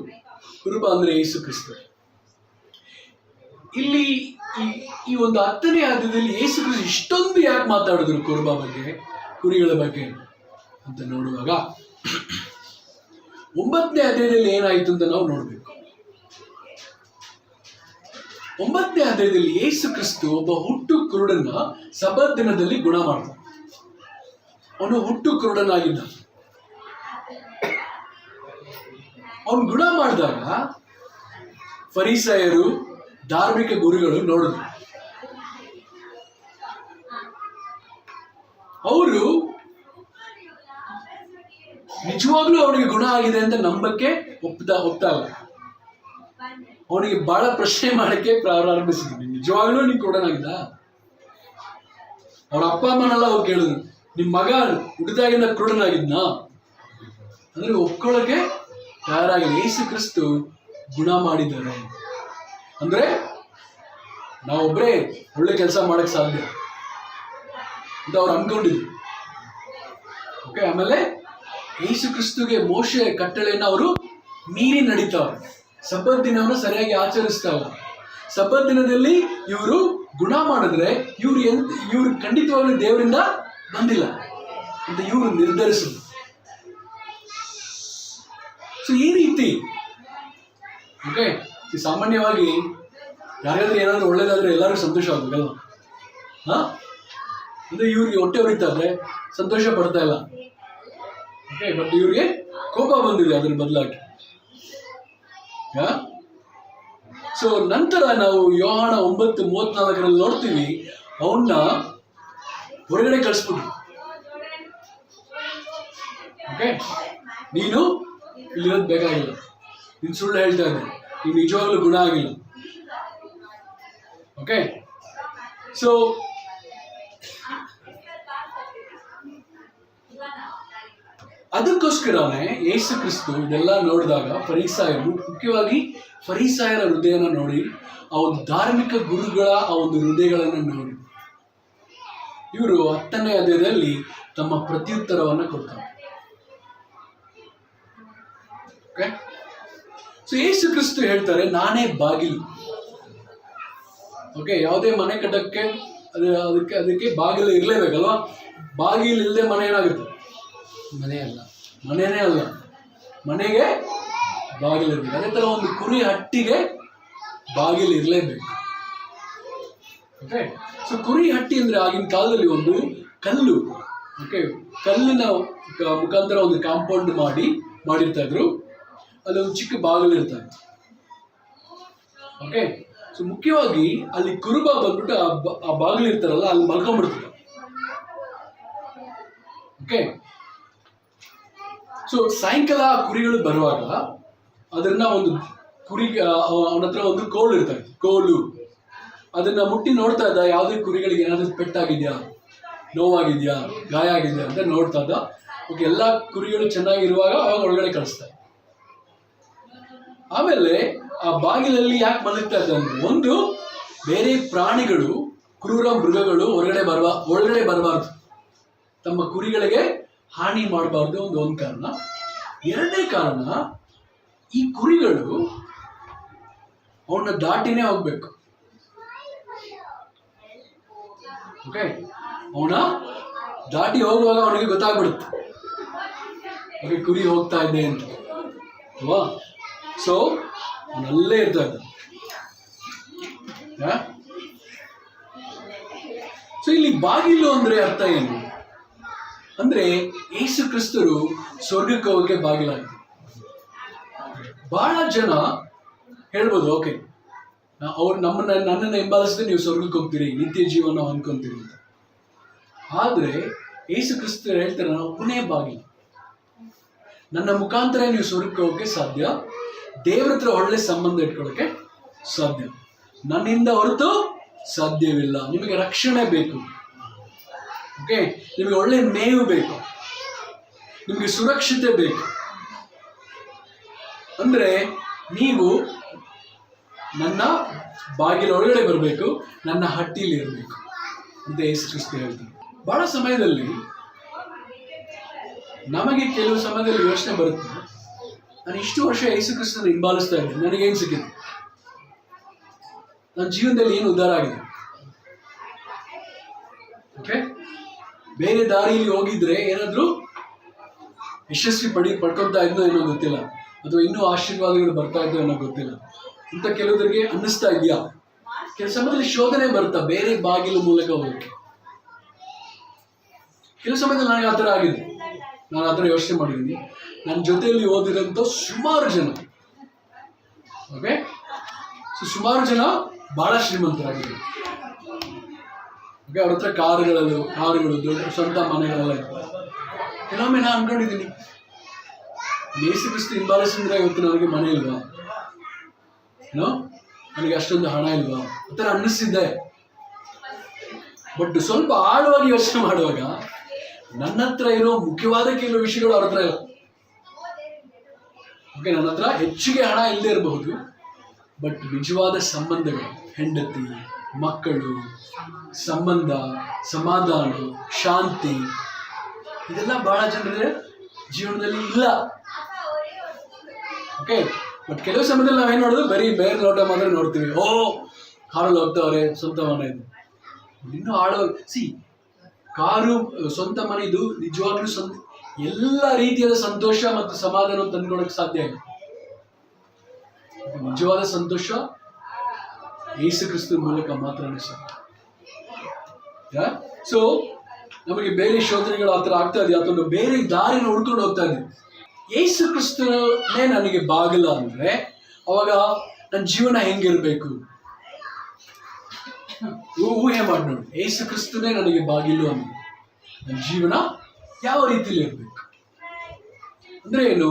ಕುರುಬ ಅಂದ್ರೆ ಯೇಸು ಕ್ರಿಸ್ತ. ಇಲ್ಲಿ ಈ ಒಂದು 10ನೇ ಅಧ್ಯಾಯದಲ್ಲಿ ಯೇಸು ಕ್ರಿಸ್ತ ಇಷ್ಟೊಂದು ಯಾಕೆ ಮಾತಾಡಿದ್ರು ಕುರುಬ ಬಗ್ಗೆ, ಕುರಿಗಳ ಬಗ್ಗೆ ಅಂತ ನೋಡುವಾಗ 9ನೇ ಅಧ್ಯಾಯದಲ್ಲಿ ಏನಾಯ್ತು ಅಂತ ನಾವು ನೋಡ್ಬೇಕು. 9ನೇ ಅಧ್ಯಾಯದಲ್ಲಿ ಯೇಸು ಕ್ರಿಸ್ತು ಒಬ್ಬ ಹುಟ್ಟು ಕುರುಡನ್ನ ಸಬ್ಬತ್ ದಿನದಲ್ಲಿ ಗುಣ ಮಾಡ್ತಾನೆ. ಅವನು ಹುಟ್ಟು ಕುರುಡನಾಗಿದ್ದ. ಅವನು ಗುಣ ಮಾಡಿದಾಗ ಫರಿಸಾಯರು, ಧಾರ್ಮಿಕ ಗುರುಗಳು ನೋಡಿದ್ರು. ಅವರು ನಿಜವಾಗ್ಲೂ ಅವನಿಗೆ ಗುಣ ಆಗಿದೆ ಅಂತ ನಂಬಕ್ಕೆ ಒಪ್ತಾ ಇಲ್ಲ. ಅವನಿಗೆ ಬಹಳ ಪ್ರಶ್ನೆ ಮಾಡಕ್ಕೆ ಪ್ರಾರಂಭಿಸಿದ್ವಿ. ನಿಜವಾಗ್ಲೂ ನೀನ್ ಕುರುಡನಾಗಿದ್ದ? ಅವ್ರ ಅಪ್ಪ ಅಮ್ಮನೆಲ್ಲ ಅವ್ರು ಕೇಳಿದ್ರು, ನಿಮ್ ಮಗ ಹುಟ್ಟಿದಾಗಿಂದ ಕುರುಡನಾಗಿದ್ನಾ ಅಂದ್ರೆ ಒಪ್ಕೊಳ್ಳೋಕೆ ತಯಾರಾಗಿಲ್ಲ. ಯೇಸು ಕ್ರಿಸ್ತು ಗುಣ ಮಾಡಿದ್ದಾರೆ ಅಂದ್ರೆ ನಾವೊಬ್ಬರೇ ಒಳ್ಳೆ ಕೆಲಸ ಮಾಡಕ್ ಸಾಧ್ಯ ಅಂತ ಅವ್ರು ಅನ್ಕೊಂಡಿದ್ರು. ಆಮೇಲೆ ಯೇಸು ಕ್ರಿಸ್ತುಗೆ ಮೋಶೆ ಕಟ್ಟಳೆಯನ್ನ ಅವರು ಮೀರಿ ನಡೀತಾವ್ರೆ. ಸಬ್ಬತ್ ದಿನವನ್ನು ಸರಿಯಾಗಿ ಆಚರಿಸ್ತಾ ಇಲ್ಲ. ಸಬ್ಬತ್ ದಿನದಲ್ಲಿ ಇವರು ಗುಣ ಮಾಡಿದ್ರೆ ಇವ್ರು ಖಂಡಿತವಾಗ್ಲೂ ದೇವರಿಂದ ಬಂದಿಲ್ಲ ಅಂತ ಇವರು ನಿರ್ಧರಿಸಿದ್ರು. ಸೊ ಈ ರೀತಿ ಸಾಮಾನ್ಯವಾಗಿ ಯಾರಾದ್ರೂ ಏನಾದ್ರೂ ಒಳ್ಳೇದಾದ್ರೆ ಎಲ್ಲರಿಗೂ ಸಂತೋಷ ಆಗ್ಬೇಕಲ್ಲ. ಅಂದ್ರೆ ಇವ್ರಿಗೆ ಹೊಟ್ಟೆ ಹೊರಿತಾ ಇದ್ರೆ ಸಂತೋಷ ಪಡ್ತಾ ಇಲ್ಲ. ಬಟ್ ಇವ್ರಿಗೆ ಕೋಪ ಬಂದಿದೆ ಅದ್ರ ಬದಲಾಗಿ. ಸೊ ನಂತರ ನಾವು ಯೋಹಾನ 9:34 ನೋಡ್ತೀವಿ, ಅವನ್ನ ಹೊರಗಡೆ ಕಳಿಸ್ಬಿಟ್ರು. ನೀನು ಇಲ್ಲಿರೋದು ಬೇಕಾಗಿಲ್ಲ, ನೀನು ಸುಳ್ಳು ಹೇಳ್ತಾ ಇದ್ದೆ, ನೀನು ನಿಜವಾಗ್ಲೂ ಗುಣ ಆಗಿಲ್ಲ. ಸೊ ಅದಕ್ಕೋಸ್ಕರನೇ ಯೇಸು ಕ್ರಿಸ್ತು ಇದೆಲ್ಲ ನೋಡಿದಾಗ ಫರಿಸಾಯರು, ಮುಖ್ಯವಾಗಿ ಫರಿಸಾಯರ ಹೃದಯನ ನೋಡಿ, ಆ ಒಂದು ಧಾರ್ಮಿಕ ಗುರುಗಳ ಆ ಒಂದು ಹೃದಯಗಳನ್ನು ನೋಡಿ ಇವರು 10ನೇ ಅಧ್ಯಾಯದಲ್ಲಿ ತಮ್ಮ ಪ್ರತ್ಯುತ್ತರವನ್ನ ಕೊಡ್ತಾರೆ. ಸೊ ಯೇಸು ಕ್ರಿಸ್ತು ಹೇಳ್ತಾರೆ, ನಾನೇ ಬಾಗಿಲು. ಯಾವುದೇ ಮನೆ ಕಟ್ಟಕ್ಕೆ ಅದಕ್ಕೆ ಬಾಗಿಲು ಇರ್ಲೇಬೇಕಲ್ವಾ? ಬಾಗಿಲು ಇಲ್ಲದೆ ಮನೆ ಏನಾಗುತ್ತೆ? ಮನೆನೇ ಅಲ್ಲ, ಮನೆಗೆ ಬಾಗಿಲಿರ್ಬೇಕು. ಅದೇ ತರ ಒಂದು ಕುರಿ ಹಟ್ಟಿಗೆ ಬಾಗಿಲು ಇರಲೇಬೇಕು. ಸೊ ಕುರಿ ಹಟ್ಟಿ ಅಂದ್ರೆ ಆಗಿನ ಕಾಲದಲ್ಲಿ ಒಂದು ಕಲ್ಲು, ಕಲ್ಲಿನ ಮುಖಾಂತರ ಒಂದು ಕಾಂಪೌಂಡ್ ಮಾಡಿರ್ತಾ ಇದ್ರು. ಅಲ್ಲಿ ಒಂದು ಚಿಕ್ಕ ಬಾಗಿಲು ಇರ್ತಾ ಇತ್ತು. ಸೊ ಮುಖ್ಯವಾಗಿ ಅಲ್ಲಿ ಕುರುಬ ಬಂದ್ಬಿಟ್ಟು ಆ ಬಾಗಿಲು ಇರ್ತಾರಲ್ಲ, ಅಲ್ಲಿ ಮಲ್ಕೊಂಡ್ಬಿಡ್ತಾರೆ. ಸೊ ಸಾಯಂಕಾಲ ಕುರಿಗಳು ಬರುವಾಗ ಅದನ್ನ ಒಂದು ಕುರಿಗೆ ಅವನ ಹತ್ರ ಒಂದು ಕೋಲು ಇರ್ತದೆ, ಕೋಲು. ಅದನ್ನ ಮುಟ್ಟಿ ನೋಡ್ತಾ ಇದ್ದ, ಯಾವುದೇ ಕುರಿಗಳಿಗೆ ಏನಾದ್ರೂ ಪೆಟ್ಟಾಗಿದ್ಯಾ, ನೋವಾಗಿದ್ಯಾ, ಗಾಯ ಆಗಿದ್ಯಾ ಅಂತ ನೋಡ್ತಾ ಇದ್ದ. ಎಲ್ಲಾ ಕುರಿಗಳು ಚೆನ್ನಾಗಿರುವಾಗ ಅವಾಗ ಒಳಗಡೆ ಕಳಿಸ್ತಾರೆ. ಆಮೇಲೆ ಆ ಆ ಬಾಗಿಲಲ್ಲಿ ಯಾಕೆ ಮಲಗ್ತಾ ಇದ್ದ ಅಂದ್ರೆ, ಒಂದು ಬೇರೆ ಪ್ರಾಣಿಗಳು, ಕ್ರೂರ ಮೃಗಗಳು ಒಳಗಡೆ ಬರಬಾರ್ದು, ತಮ್ಮ ಕುರಿಗಳಿಗೆ ಹಾನಿ ಮಾಡಬಾರ್ದು, ಒಂದು ಕಾರಣ. ಎರಡನೇ ಕಾರಣ, ಈ ಕುರಿಗಳು ಅವನ್ನ ದಾಟಿನೇ ಹೋಗ್ಬೇಕು. ಓಕೆ, ಅವನ ದಾಟಿ ಹೋಗುವಾಗ ಅವನಿಗೆ ಗೊತ್ತಾಗ್ಬಿಡುತ್ತೆ, ಓಕೆ ಕುರಿ ಹೋಗ್ತಾ ಇದೆ ಅಂತ ಅಲ್ವಾ. ಸೊ ಅವನಲ್ಲೇ ಇರ್ತಾ ಇದ್ದ. ಸೊ ಇಲ್ಲಿ ಬಾಗಿಲು ಅಂದ್ರೆ ಅರ್ಥ ಏನು ಅಂದ್ರೆ, ಯೇಸು ಕ್ರಿಸ್ತರು ಸ್ವರ್ಗಕ್ಕೆ ಹೋಗಕ್ಕೆ ಬಾಗಿಲಾಗಿದೆ. ಬಹಳ ಜನ ಹೇಳ್ಬೋದು, ಓಕೆ ಅವ್ರು ನನ್ನನ್ನು ಹಿಂಬಾಲಿಸಿದ್ರೆ ನೀವು ಸ್ವರ್ಗಕ್ಕೆ ಹೋಗ್ತೀರಿ, ನಿತ್ಯ ಜೀವನ ಅನ್ಕೊಂತೀರಿ ಅಂತ. ಆದ್ರೆ ಯೇಸು ಕ್ರಿಸ್ತರು ಹೇಳ್ತಾರೆ, ನಾನು ಒಬ್ಬನೇ ಬಾಗಿಲು, ನನ್ನ ಮುಖಾಂತರ ನೀವು ಸ್ವರ್ಗಕ್ಕೆ ಹೋಗಕ್ಕೆ ಸಾಧ್ಯ, ದೇವ್ರ ಹತ್ರ ಒಳ್ಳೆ ಸಂಬಂಧ ಇಟ್ಕೊಳ್ಳೋಕೆ ಸಾಧ್ಯ, ನನ್ನಿಂದ ಹೊರತು ಸಾಧ್ಯವಿಲ್ಲ. ನಿಮಗೆ ರಕ್ಷಣೆ ಬೇಕು, ಓಕೆ, ನಿಮಗೆ ಒಳ್ಳೆ ಮೇವು ಬೇಕು, ನಿಮಗೆ ಸುರಕ್ಷತೆ ಬೇಕು ಅಂದ್ರೆ ನೀವು ನನ್ನ ಬಾಗಿಲ ಒಳಗಡೆ ಬರಬೇಕು, ನನ್ನ ಹಟ್ಟಿಲಿ ಇರಬೇಕು ಅಂತ ಯೇಸು ಕ್ರಿಸ್ತ ಹೇಳ್ತಾರೆ. ಬಹಳ ಸಮಯದಲ್ಲಿ ನಮಗೆ ಕೆಲವು ಸಮಯದಲ್ಲಿ ಯೋಚನೆ ಬರುತ್ತೆ, ನಾನು ಇಷ್ಟು ವರ್ಷ ಯೇಸು ಕ್ರಿಸ್ತನ ಹಿಂಬಾಲಿಸ್ತಾ ಇದ್ದೀನಿ, ನನಗೇನು ಸಿಕ್ಕಿದೆ, ನನ್ನ ಜೀವನದಲ್ಲಿ ಏನು ಉದ್ಧಾರ ಆಗಿದೆ? ಓಕೆ, ಬೇರೆ ದಾರಿಯಲ್ಲಿ ಹೋಗಿದ್ರೆ ಏನಾದರೂ ಯಶಸ್ವಿ ಪಡ್ಕೊತಾ ಇದ್ನೋ ಏನೋ ಗೊತ್ತಿಲ್ಲ, ಅಥವಾ ಇನ್ನೂ ಆಶೀರ್ವಾದಗಳು ಬರ್ತಾ ಇದ್ದೋ ಏನೋ ಗೊತ್ತಿಲ್ಲ ಅಂತ ಕೆಲವರಿಗೆ ಅನ್ನಿಸ್ತಾ ಇದೆಯಾ? ಕೆಲವು ಸಮಯದಲ್ಲಿ ಶೋಧನೆ ಬರ್ತಾ ಬೇರೆ ಬಾಗಿಲು ಮೂಲಕ ಹೋಗಕ್ಕೆ. ಕೆಲವು ಸಮಯದಲ್ಲಿ ನನಗೆ ಆ ಥರ ಆಗಿದೆ, ನಾನು ಆ ಥರ ಯೋಚನೆ ಮಾಡಿದ್ದೀನಿ. ನನ್ನ ಜೊತೆಯಲ್ಲಿ ಓದಿರೋಂಥ ಸುಮಾರು ಜನ, ಓಕೆ, ಸೊ ಸುಮಾರು ಜನ ಬಹಳ ಶ್ರೀಮಂತರಾಗಿದ್ದಾರೆ. ಓಕೆ, ಅವ್ರ ಹತ್ರ ಕಾರುಗಳು ದೊಡ್ಡ ಸ್ವಂತ ಮನೆಗಳೆಲ್ಲ ಇರ್ತವೆ. ಕೆಲವೊಮ್ಮೆ ನಾನು ಅನ್ಕೊಂಡಿದ್ದೀನಿ, ಯೇಸು ಕ್ರಿಸ್ತ ಹಿಂಬಾಲಿಸಿದ್ರೆ ಇವತ್ತು ನನಗೆ ಮನೆ ಇಲ್ವಾ, ಏನೋ ನನಗೆ ಅಷ್ಟೊಂದು ಹಣ ಇಲ್ವಾ, ಆ ಥರ ಅನ್ನಿಸ್ತಿದ್ದೆ. ಬಟ್ ಸ್ವಲ್ಪ ಆಳವಾಗಿ ಯೋಚನೆ ಮಾಡುವಾಗ ನನ್ನ ಹತ್ರ ಇರೋ ಮುಖ್ಯವಾದ ಕೆಲವು ವಿಷಯಗಳು ಅವ್ರ ಹತ್ರ ಇಲ್ಲ. ಓಕೆ, ನನ್ನ ಹತ್ರ ಹೆಚ್ಚಿಗೆ ಹಣ ಇಲ್ಲದೆ ಇರಬಹುದು, ಬಟ್ ನಿಜವಾದ ಸಂಬಂಧಗಳು, ಹೆಂಡತಿ, ಮಕ್ಕಳು, ಸಂಬಂಧ, ಸಮಾಧಾನ, ಶಾಂತಿ, ಇದೆಲ್ಲ ಬಹಳ ಜನರ ಜೀವನದಲ್ಲಿ ಇಲ್ಲ. ಓಕೆ, ಬಟ್ ಕೆಲವು ಸಮಯದಲ್ಲಿ ನಾವೇನು ನೋಡೋದು, ಬರೀ ಬೇರೆ ನೋಟ ಮಾತ್ರ ನೋಡ್ತೀವಿ. ಓ, ಕಾರಲ್ಲಿ ಹೋಗ್ತಾವ್ರೆ, ಸ್ವಂತ ಮನೆ ಇದು. ಇನ್ನೂ ಕಾರು, ಸ್ವಂತ ಮನೆ, ಇದು ನಿಜವಾಗ್ಲೂ ಎಲ್ಲ ರೀತಿಯಾದ ಸಂತೋಷ ಮತ್ತು ಸಮಾಧಾನ ತಂದುಕೊಡಕ್ಕೆ ಸಾಧ್ಯ ಇಲ್ಲ. ನಿಜವಾದ ಸಂತೋಷ ಯೇಸು ಕ್ರಿಸ್ತನ ಮೂಲಕ ಮಾತ್ರನೇ ಸಾಧ್ಯ. ಸೊ ನಮಗೆ ಬೇರೆ ಶೋಧನೆಗಳು ಆ ಥರ ಆಗ್ತಾ ಇದೆ, ಅಥವಾ ಬೇರೆ ದಾರಿನ ಹುಡ್ಕೊಂಡು ಹೋಗ್ತಾ ಇದ್ದೀವಿ. ಯೇಸು ಕ್ರಿಸ್ತನೇ ನನಗೆ ಬಾಗಿಲ ಅಂದ್ರೆ ಅವಾಗ ನನ್ನ ಜೀವನ ಹೆಂಗಿರ್ಬೇಕು? ಊಹೆ ಮಾಡಿ ನೋಡಿ, ಯೇಸು ಕ್ರಿಸ್ತನೇ ನನಗೆ ಬಾಗಿಲು ಅಂದ್ರೆ ನನ್ನ ಜೀವನ ಯಾವ ರೀತಿಯಲ್ಲಿ ಇರಬೇಕು ಅಂದ್ರೆ ಏನು?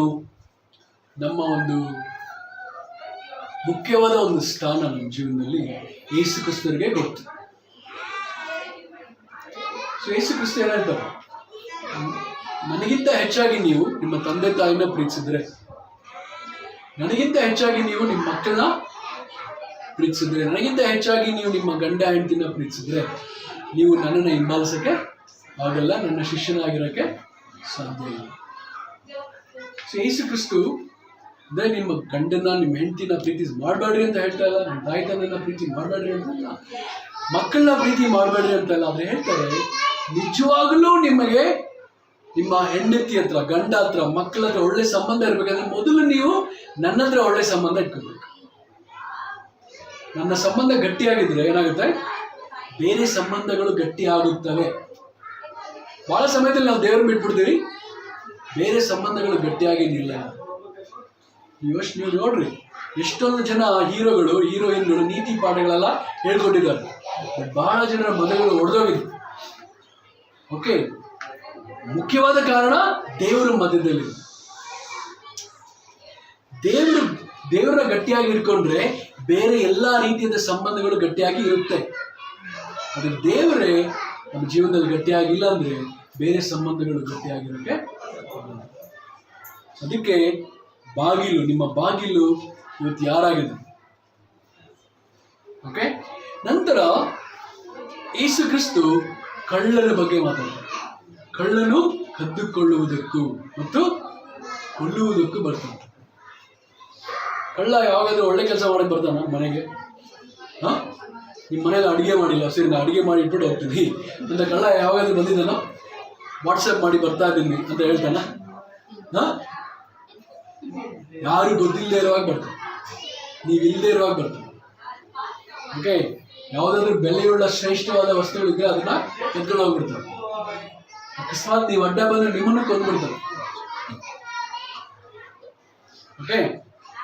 ನಮ್ಮ ಒಂದು ಮುಖ್ಯವಾದ ಒಂದು ಸ್ಥಾನ ನಮ್ಮ ಜೀವನದಲ್ಲಿ ಯೇಸು ಕ್ರಿಸ್ತರಿಗೆ ಗೊತ್ತು. ಸೊ ಯೇಸು ಕ್ರಿಸ್ತ ಹೇಳ್ತಾರೆ, ನನಗಿಂತ ಹೆಚ್ಚಾಗಿ ನೀವು ನಿಮ್ಮ ತಂದೆ ತಾಯಿನ ಪ್ರೀತಿಸಿದ್ರೆ, ನನಗಿಂತ ಹೆಚ್ಚಾಗಿ ನೀವು ನಿಮ್ಮ ಮಕ್ಕಳನ್ನ ಪ್ರೀತಿಸಿದ್ರೆ, ನನಗಿಂತ ಹೆಚ್ಚಾಗಿ ನೀವು ನಿಮ್ಮ ಗಂಡ ಹೆಂಡತಿನ ಪ್ರೀತಿಸಿದ್ರೆ, ನೀವು ನನ್ನನ್ನು ಹಿಂಬಾಲಿಸಕ್ಕೆ ಆಗಲ್ಲ, ನನ್ನ ಶಿಷ್ಯನಾಗಿರೋಕ್ಕೆ ಸಾಧ್ಯ ಇಲ್ಲ. ಸೊ ಯೇಸು ಕ್ರಿಸ್ತು ಅಂದ್ರೆ ನಿಮ್ಮ ಗಂಡನ, ನಿಮ್ಮ ಹೆಂಡತಿನ ಪ್ರೀತಿ ಮಾಡಬೇಡ್ರಿ ಅಂತ ಹೇಳ್ತಾ ಇಲ್ಲ, ನಿಮ್ಮ ತಾಯಿ ತಂದೆನ ಪ್ರೀತಿ ಮಾಡಬೇಡ್ರಿ ಅಂತ ಇಲ್ಲ, ಮಕ್ಕಳನ್ನ ಪ್ರೀತಿ ಮಾಡಬೇಡ್ರಿ ಅಂತ ಇಲ್ಲ. ಆದ್ರೆ ಹೇಳ್ತಾರೆ, ನಿಜವಾಗಲೂ ನಿಮಗೆ ನಿಮ್ಮ ಹೆಂಡತಿ ಹತ್ರ, ಗಂಡ ಹತ್ರ, ಮಕ್ಕಳ ಹತ್ರ ಒಳ್ಳೆ ಸಂಬಂಧ ಇರ್ಬೇಕಂದ್ರೆ ಮೊದಲು ನೀವು ನನ್ನ ಹತ್ರ ಒಳ್ಳೆ ಸಂಬಂಧ ಇಟ್ಕೋಬೇಕು. ನನ್ನ ಸಂಬಂಧ ಗಟ್ಟಿಯಾಗಿದ್ರೆ ಏನಾಗುತ್ತೆ? ಬೇರೆ ಸಂಬಂಧಗಳು ಗಟ್ಟಿ ಆಗುತ್ತವೆ. ಬಹಳ ಸಮಯದಲ್ಲಿ ನಾವು ದೇವ್ರನ್ನ ಬಿಟ್ಬಿಡ್ತೀವಿ, ಬೇರೆ ಸಂಬಂಧಗಳು ಗಟ್ಟಿಯಾಗಿ ನಿಲ್ಲ. ನೀವು ನೋಡ್ರಿ, ಎಷ್ಟೊಂದು ಜನ ಹೀರೋಗಳು, ಹೀರೋಯಿನ್ಗಳು ನೀತಿ ಪಾಠಗಳೆಲ್ಲ ಹೇಳ್ಕೊಟ್ಟಿದ್ದಾರೆ, ಬಟ್ ಬಹಳ ಜನರ ಮನೆಗಳು ಒಡೆದೋಗಿದೆ. ಓಕೆ, ಮುಖ್ಯವಾದ ಕಾರಣ ದೇವರ ಮಧ್ಯದಲ್ಲಿ. ದೇವರ ಗಟ್ಟಿಯಾಗಿ ಇಟ್ಕೊಂಡ್ರೆ ಬೇರೆ ಎಲ್ಲಾ ರೀತಿಯಾದ ಸಂಬಂಧಗಳು ಗಟ್ಟಿಯಾಗಿ ಇರುತ್ತೆ. ಅದು ದೇವರೇ ನಮ್ಮ ಜೀವನದಲ್ಲಿ ಗಟ್ಟಿಯಾಗಿಲ್ಲ ಅಂದ್ರೆ ಬೇರೆ ಸಂಬಂಧಗಳು ಗಟ್ಟಿಯಾಗಿರೋಕ್ಕೆ. ಅದಕ್ಕೆ ಬಾಗಿಲು, ನಿಮ್ಮ ಬಾಗಿಲು ಇವತ್ತು ಯಾರಾಗಿದ್ದಾರೆ. ಓಕೆ, ನಂತರ ಯೇಸು ಕ್ರಿಸ್ತು ಕಳ್ಳನ ಬಗ್ಗೆ ಮಾತಾಡ್ತಾರೆ. ಕಳ್ಳನು ಕದ್ದುಕೊಳ್ಳುವುದಕ್ಕೂ ಮತ್ತು ಕೊಲ್ಲುವುದಕ್ಕೂ ಬರ್ತಾನೆ. ಕಳ್ಳ ಯಾವಾಗಾದ್ರೂ ಒಳ್ಳೆ ಕೆಲಸ ಮಾಡಕ್ಕೆ ಬರ್ತಾನ ಮನೆಗೆ? ನಿಮ್ಮ ಮನೇಲಿ ಅಡುಗೆ ಮಾಡಿಲ್ಲ, ಸರಿ ನಾನು ಅಡುಗೆ ಮಾಡಿ ಇಟ್ಬಿಟ್ಟು ಹೋಗ್ತೀನಿ ಅಂತ ಕಳ್ಳ ಯಾವಾಗಾದ್ರೂ ಬಂದಿದ್ದಾನ? ವಾಟ್ಸಪ್ ಮಾಡಿ ಬರ್ತಾ ಇದ್ದೀನಿ ಅಂತ ಹೇಳ್ತಾನ? ಯಾರು ಗೊತ್ತಿಲ್ಲದೆ ಇರುವಾಗ ಬರ್ತಾನೆ, ನೀವು ಇಲ್ಲದೆ ಇರುವಾಗ ಬರ್ತಾನೆ. ಓಕೆ, ಯಾವುದಾದ್ರೂ ಬೆಲೆಯುಳ್ಳ ಶ್ರೇಷ್ಠವಾದ ವಸ್ತುಗಳಿದ್ರೆ ಅದನ್ನ ಎತ್ಕೊಂಡು ಹೋಗ್ಬಿಡ್ತಾರೆ. ಅಕಸ್ಮಾತ್ ನೀವು ಅಡ್ಡ ಬಂದ್ರೆ ನಿಮ್ಮನ್ನು ಕೊಂದ್ಬಿಡ್ತಾರೆ. ಓಕೆ,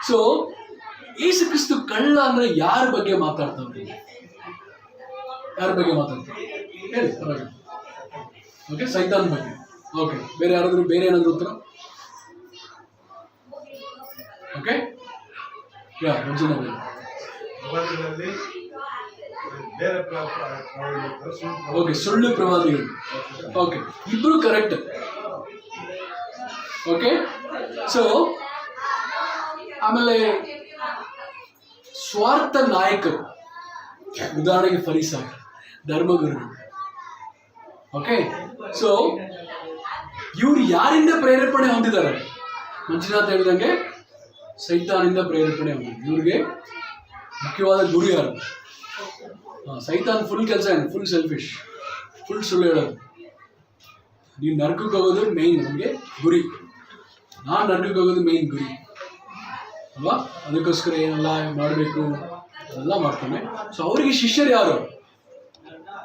ಸೊ ಯೇಸು ಕ್ರಿಸ್ತು ಕಳ್ಳ ಅಂದ್ರೆ ಯಾರ ಬಗ್ಗೆ ಮಾತಾಡ್ತಾರೆ? ಯಾರ ಬಗ್ಗೆ ಮಾತಾಡ್ತಾರೆ ಹೇಳಿ? ಓಕೆ, ಸೈತಾನ್ ಬಗ್ಗೆ. ಓಕೆ, ಬೇರೆ ಯಾರಾದ್ರೂ ಬೇರೆ ಏನಾದ್ರು ಉತ್ತರ? ಓಕೆ, ಯಾ ಮಂಜುನಾ ಓಕೆ, ಸುಳ್ಳು ಪ್ರವಾದಿಗಳು. ಓಕೆ, ಇಬ್ರು ಕರೆಕ್ಟ್. ಓಕೆ, ಸೊ ಆಮೇಲೆ ಸ್ವಾರ್ಥ ನಾಯಕರು, ಉದಾಹರಣೆಗೆ ಫರಿಸಾಯ, ಧರ್ಮಗುರುಗಳು. ಓಕೆ, ಸೊ ಇವ್ರು ಯಾರಿಂದ ಪ್ರೇರೇಪಣೆ ಹೊಂದಿದ್ದಾರೆ? ಮಂಜುನಾಥ್ ಹೇಳಿದಂಗೆ ಸೈತಾನಿಂದ ಪ್ರೇರೇಪಣೆ ಹೊಂದಿದ್ರು. ಇವ್ರಿಗೆ ಮುಖ್ಯವಾದ ಗುರು ಯಾರು? ಸೈತಾನ್ ಫುಲ್ ಕೆಲಸ ಏನು? ಫುಲ್ ಸೆಲ್ಫಿಶ್, ಫುಲ್ ಸುಳ್ಳು ಹೇಳೋದು. ನೀವು ನರ್ಕಕ್ಕೆ ಹೋಗೋದು ಮೇಯ್ನ್ ನಮಗೆ ಗುರಿ. ನಾನು ನರ್ಕಕ್ಕೆ ಹೋಗೋದು ಮೇಯ್ನ್ ಗುರಿ ಅಲ್ವಾ? ಅದಕ್ಕೋಸ್ಕರ ಏನೆಲ್ಲ ಮಾಡಬೇಕು ಅದೆಲ್ಲ ಮಾಡ್ತಾನೆ. ಸೊ ಅವರಿಗೆ ಶಿಷ್ಯರು ಯಾರು?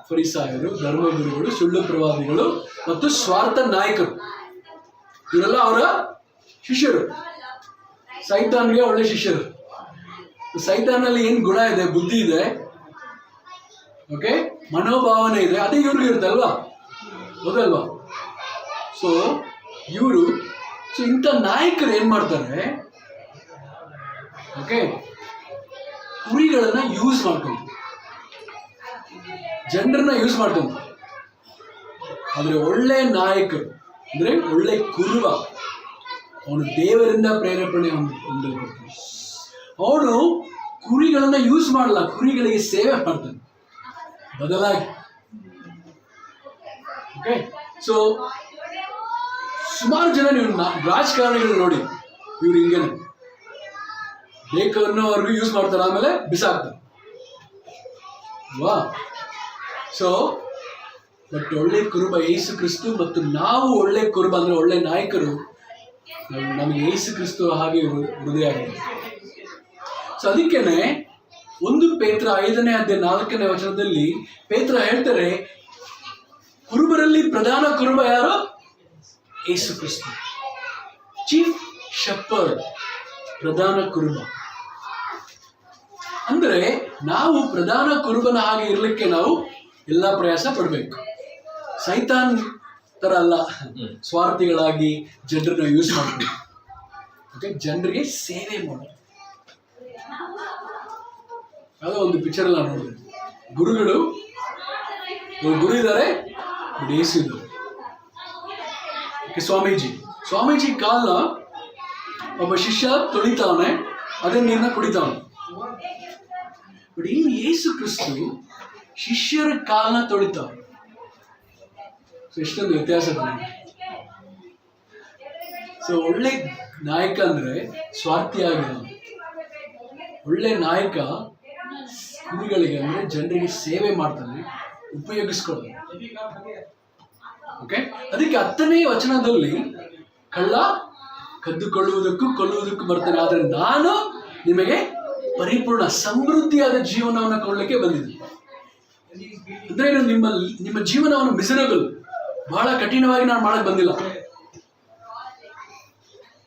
ಫರಿಸಾಯರು, ಧರ್ಮಗುರುಗಳು, ಸುಳ್ಳು ಪ್ರವಾದಿಗಳು ಮತ್ತು ಸ್ವಾರ್ಥ ನಾಯಕರು. ಇವರೆಲ್ಲ ಅವರ ಶಿಷ್ಯರು. ಸೈತಾನ್ಗೆ ಒಳ್ಳೆ ಶಿಷ್ಯರು. ಸೈತಾನಲ್ಲಿ ಏನು ಗುಣ ಇದೆ? ಬುದ್ಧಿ ಇದೆ, ಓಕೆ, ಮನೋಭಾವನೆ ಇದೆ. ಅದೇ ಇವ್ರಿಗೆ ಇರುತ್ತೆ ಅಲ್ವಾ? ಹೌದಲ್ವಾ? ಸೊ ಇವರು, ಸೊ ಇಂಥ ನಾಯಕರು ಏನ್ ಮಾಡ್ತಾರೆ? ಓಕೆ, ಕುರಿಗಳನ್ನ ಯೂಸ್ ಮಾಡ್ಕೊಂಡು, ಜನರನ್ನ ಯೂಸ್ ಮಾಡ್ಕೊಂಡು. ಆದ್ರೆ ಒಳ್ಳೆ ನಾಯಕರು ಅಂದ್ರೆ ಒಳ್ಳೆ ಕುರುಬ, ಅವನು ದೇವರಿಂದ ಪ್ರೇರೇಪಣೆ ಹೊಂದಿರ್ತಾನೆ. ಅವನು ಕುರಿಗಳನ್ನ ಯೂಸ್ ಮಾಡಲ್ಲ, ಕುರಿಗಳಿಗೆ ಸೇವೆ ಮಾಡ್ತಾನೆ ಬದಲಾಗಿ. ಓಕೆ, ಸೊ ಸುಮಾರು ಜನ ನೀವು ರಾಜಕಾರಣಿಗಳು ನೋಡಿ, ಇವ್ರು ಹಿಂಗೇನೆ ಬೇಕನ್ನೋವರೆಗೂ ಯೂಸ್ ಮಾಡ್ತಾರೆ, ಆಮೇಲೆ ಬಿಸಾಕ್ತಾರೆ ಅಲ್ವಾ? ಸೊ ಬಟ್ ಒಳ್ಳೆ ಕುರುಬ ಯೇಸು ಕ್ರಿಸ್ತು, ಮತ್ತು ನಾವು ಒಳ್ಳೆ ಕುರುಬ ಅಂದ್ರೆ ಒಳ್ಳೆ ನಾಯಕರು. ನಮಗೆ ಯೇಸು ಕ್ರಿಸ್ತು ಹಾಗೆ ಹೃದಯ ಆಗಿದೆ. ಸೊ ಅದಕ್ಕೇನೆ 1 ಪೇತ್ರ 5ನೇ ಅಧ್ಯಾಯ 4ನೇ ವಚನದಲ್ಲಿ ಪೇತ್ರ ಹೇಳ್ತಾರೆ, ಕುರುಬರಲ್ಲಿ ಪ್ರಧಾನ ಕುರುಬ ಯಾರು? ಯೇಸು ಕ್ರಿಸ್ತು. ಚೀಫ್ ಶೆಪರ್ಡ್, ಪ್ರಧಾನ ಕುರುಬ. ಅಂದ್ರೆ ನಾವು ಪ್ರಧಾನ ಕುರುಬನ ಹಾಗೆ ಇರ್ಲಿಕ್ಕೆ ನಾವು ಎಲ್ಲಾ ಪ್ರಯಾಸ ಪಡ್ಬೇಕು. ಸೈತಾನ್ ತರ ಅಲ್ಲ, ಸ್ವಾರ್ಥಿಗಳಾಗಿ ಜನರನ್ನ ಯೂಸ್ ಮಾಡ್ಬೇಕು. ಓಕೆ, ಜನರಿಗೆ ಸೇವೆ ಮಾಡಿ. ಯಾವುದೋ ಒಂದು ಪಿಕ್ಚರ್ ಎಲ್ಲ ನೋಡಿದೆ, ಗುರುಗಳು, ಗುರು ಇದ್ದಾರೆ, ಯೇಸು ಇದ್ದಾರೆ. ಸ್ವಾಮೀಜಿ ಕಾಲ್ನ ಒಬ್ಬ ಶಿಷ್ಯ ತೊಳಿತಾವನೆ, ಅದೇ ನೀರನ್ನ ಕುಡಿತಾವನೆ. ಬಟ್ ಇಲ್ಲಿ ಯೇಸು ಕ್ರಿಸ್ತು ಶಿಷ್ಯರ ಕಾಲ್ನ ತೊಳಿತಾವನೆ. ಎಷ್ಟೊಂದು ವ್ಯತ್ಯಾಸ ಇದೆ. ಸೊ ಒಳ್ಳೆ ನಾಯಕ ಅಂದ್ರೆ ಸ್ವಾರ್ಥಿಯಾಗಿರೋ ಒಳ್ಳೆ ನಾಯಕ. ಕುರಿಗಳಿಗೆ ಅಂದ್ರೆ ಜನರಿಗೆ ಸೇವೆ ಮಾಡ್ತಾನೆ, ಉಪಯೋಗಿಸ್ಕೊಳ್ಳೋದು. ಓಕೆ, ಅದಕ್ಕೆ 10ನೇ ವಚನದಲ್ಲಿ ಕಳ್ಳ ಕದ್ದುಕೊಳ್ಳುವುದಕ್ಕೂ ಕೊಲ್ಲುವುದಕ್ಕೂ ಬರ್ತಾನೆ, ಆದ್ರೆ ನಾನು ನಿಮಗೆ ಪರಿಪೂರ್ಣ ಸಮೃದ್ಧಿಯಾದ ಜೀವನವನ್ನು ಕೊಡಲಿಕ್ಕೆ ಬಂದಿದ್ದೀನಿ. ಅಂದ್ರೆ ನಿಮ್ಮ ಜೀವನವನ್ನು ಮಿಸರಬಲ್, ಬಹಳ ಕಠಿಣವಾಗಿ ನಾನು ಮಾಡಕ್ ಬಂದಿಲ್ಲ.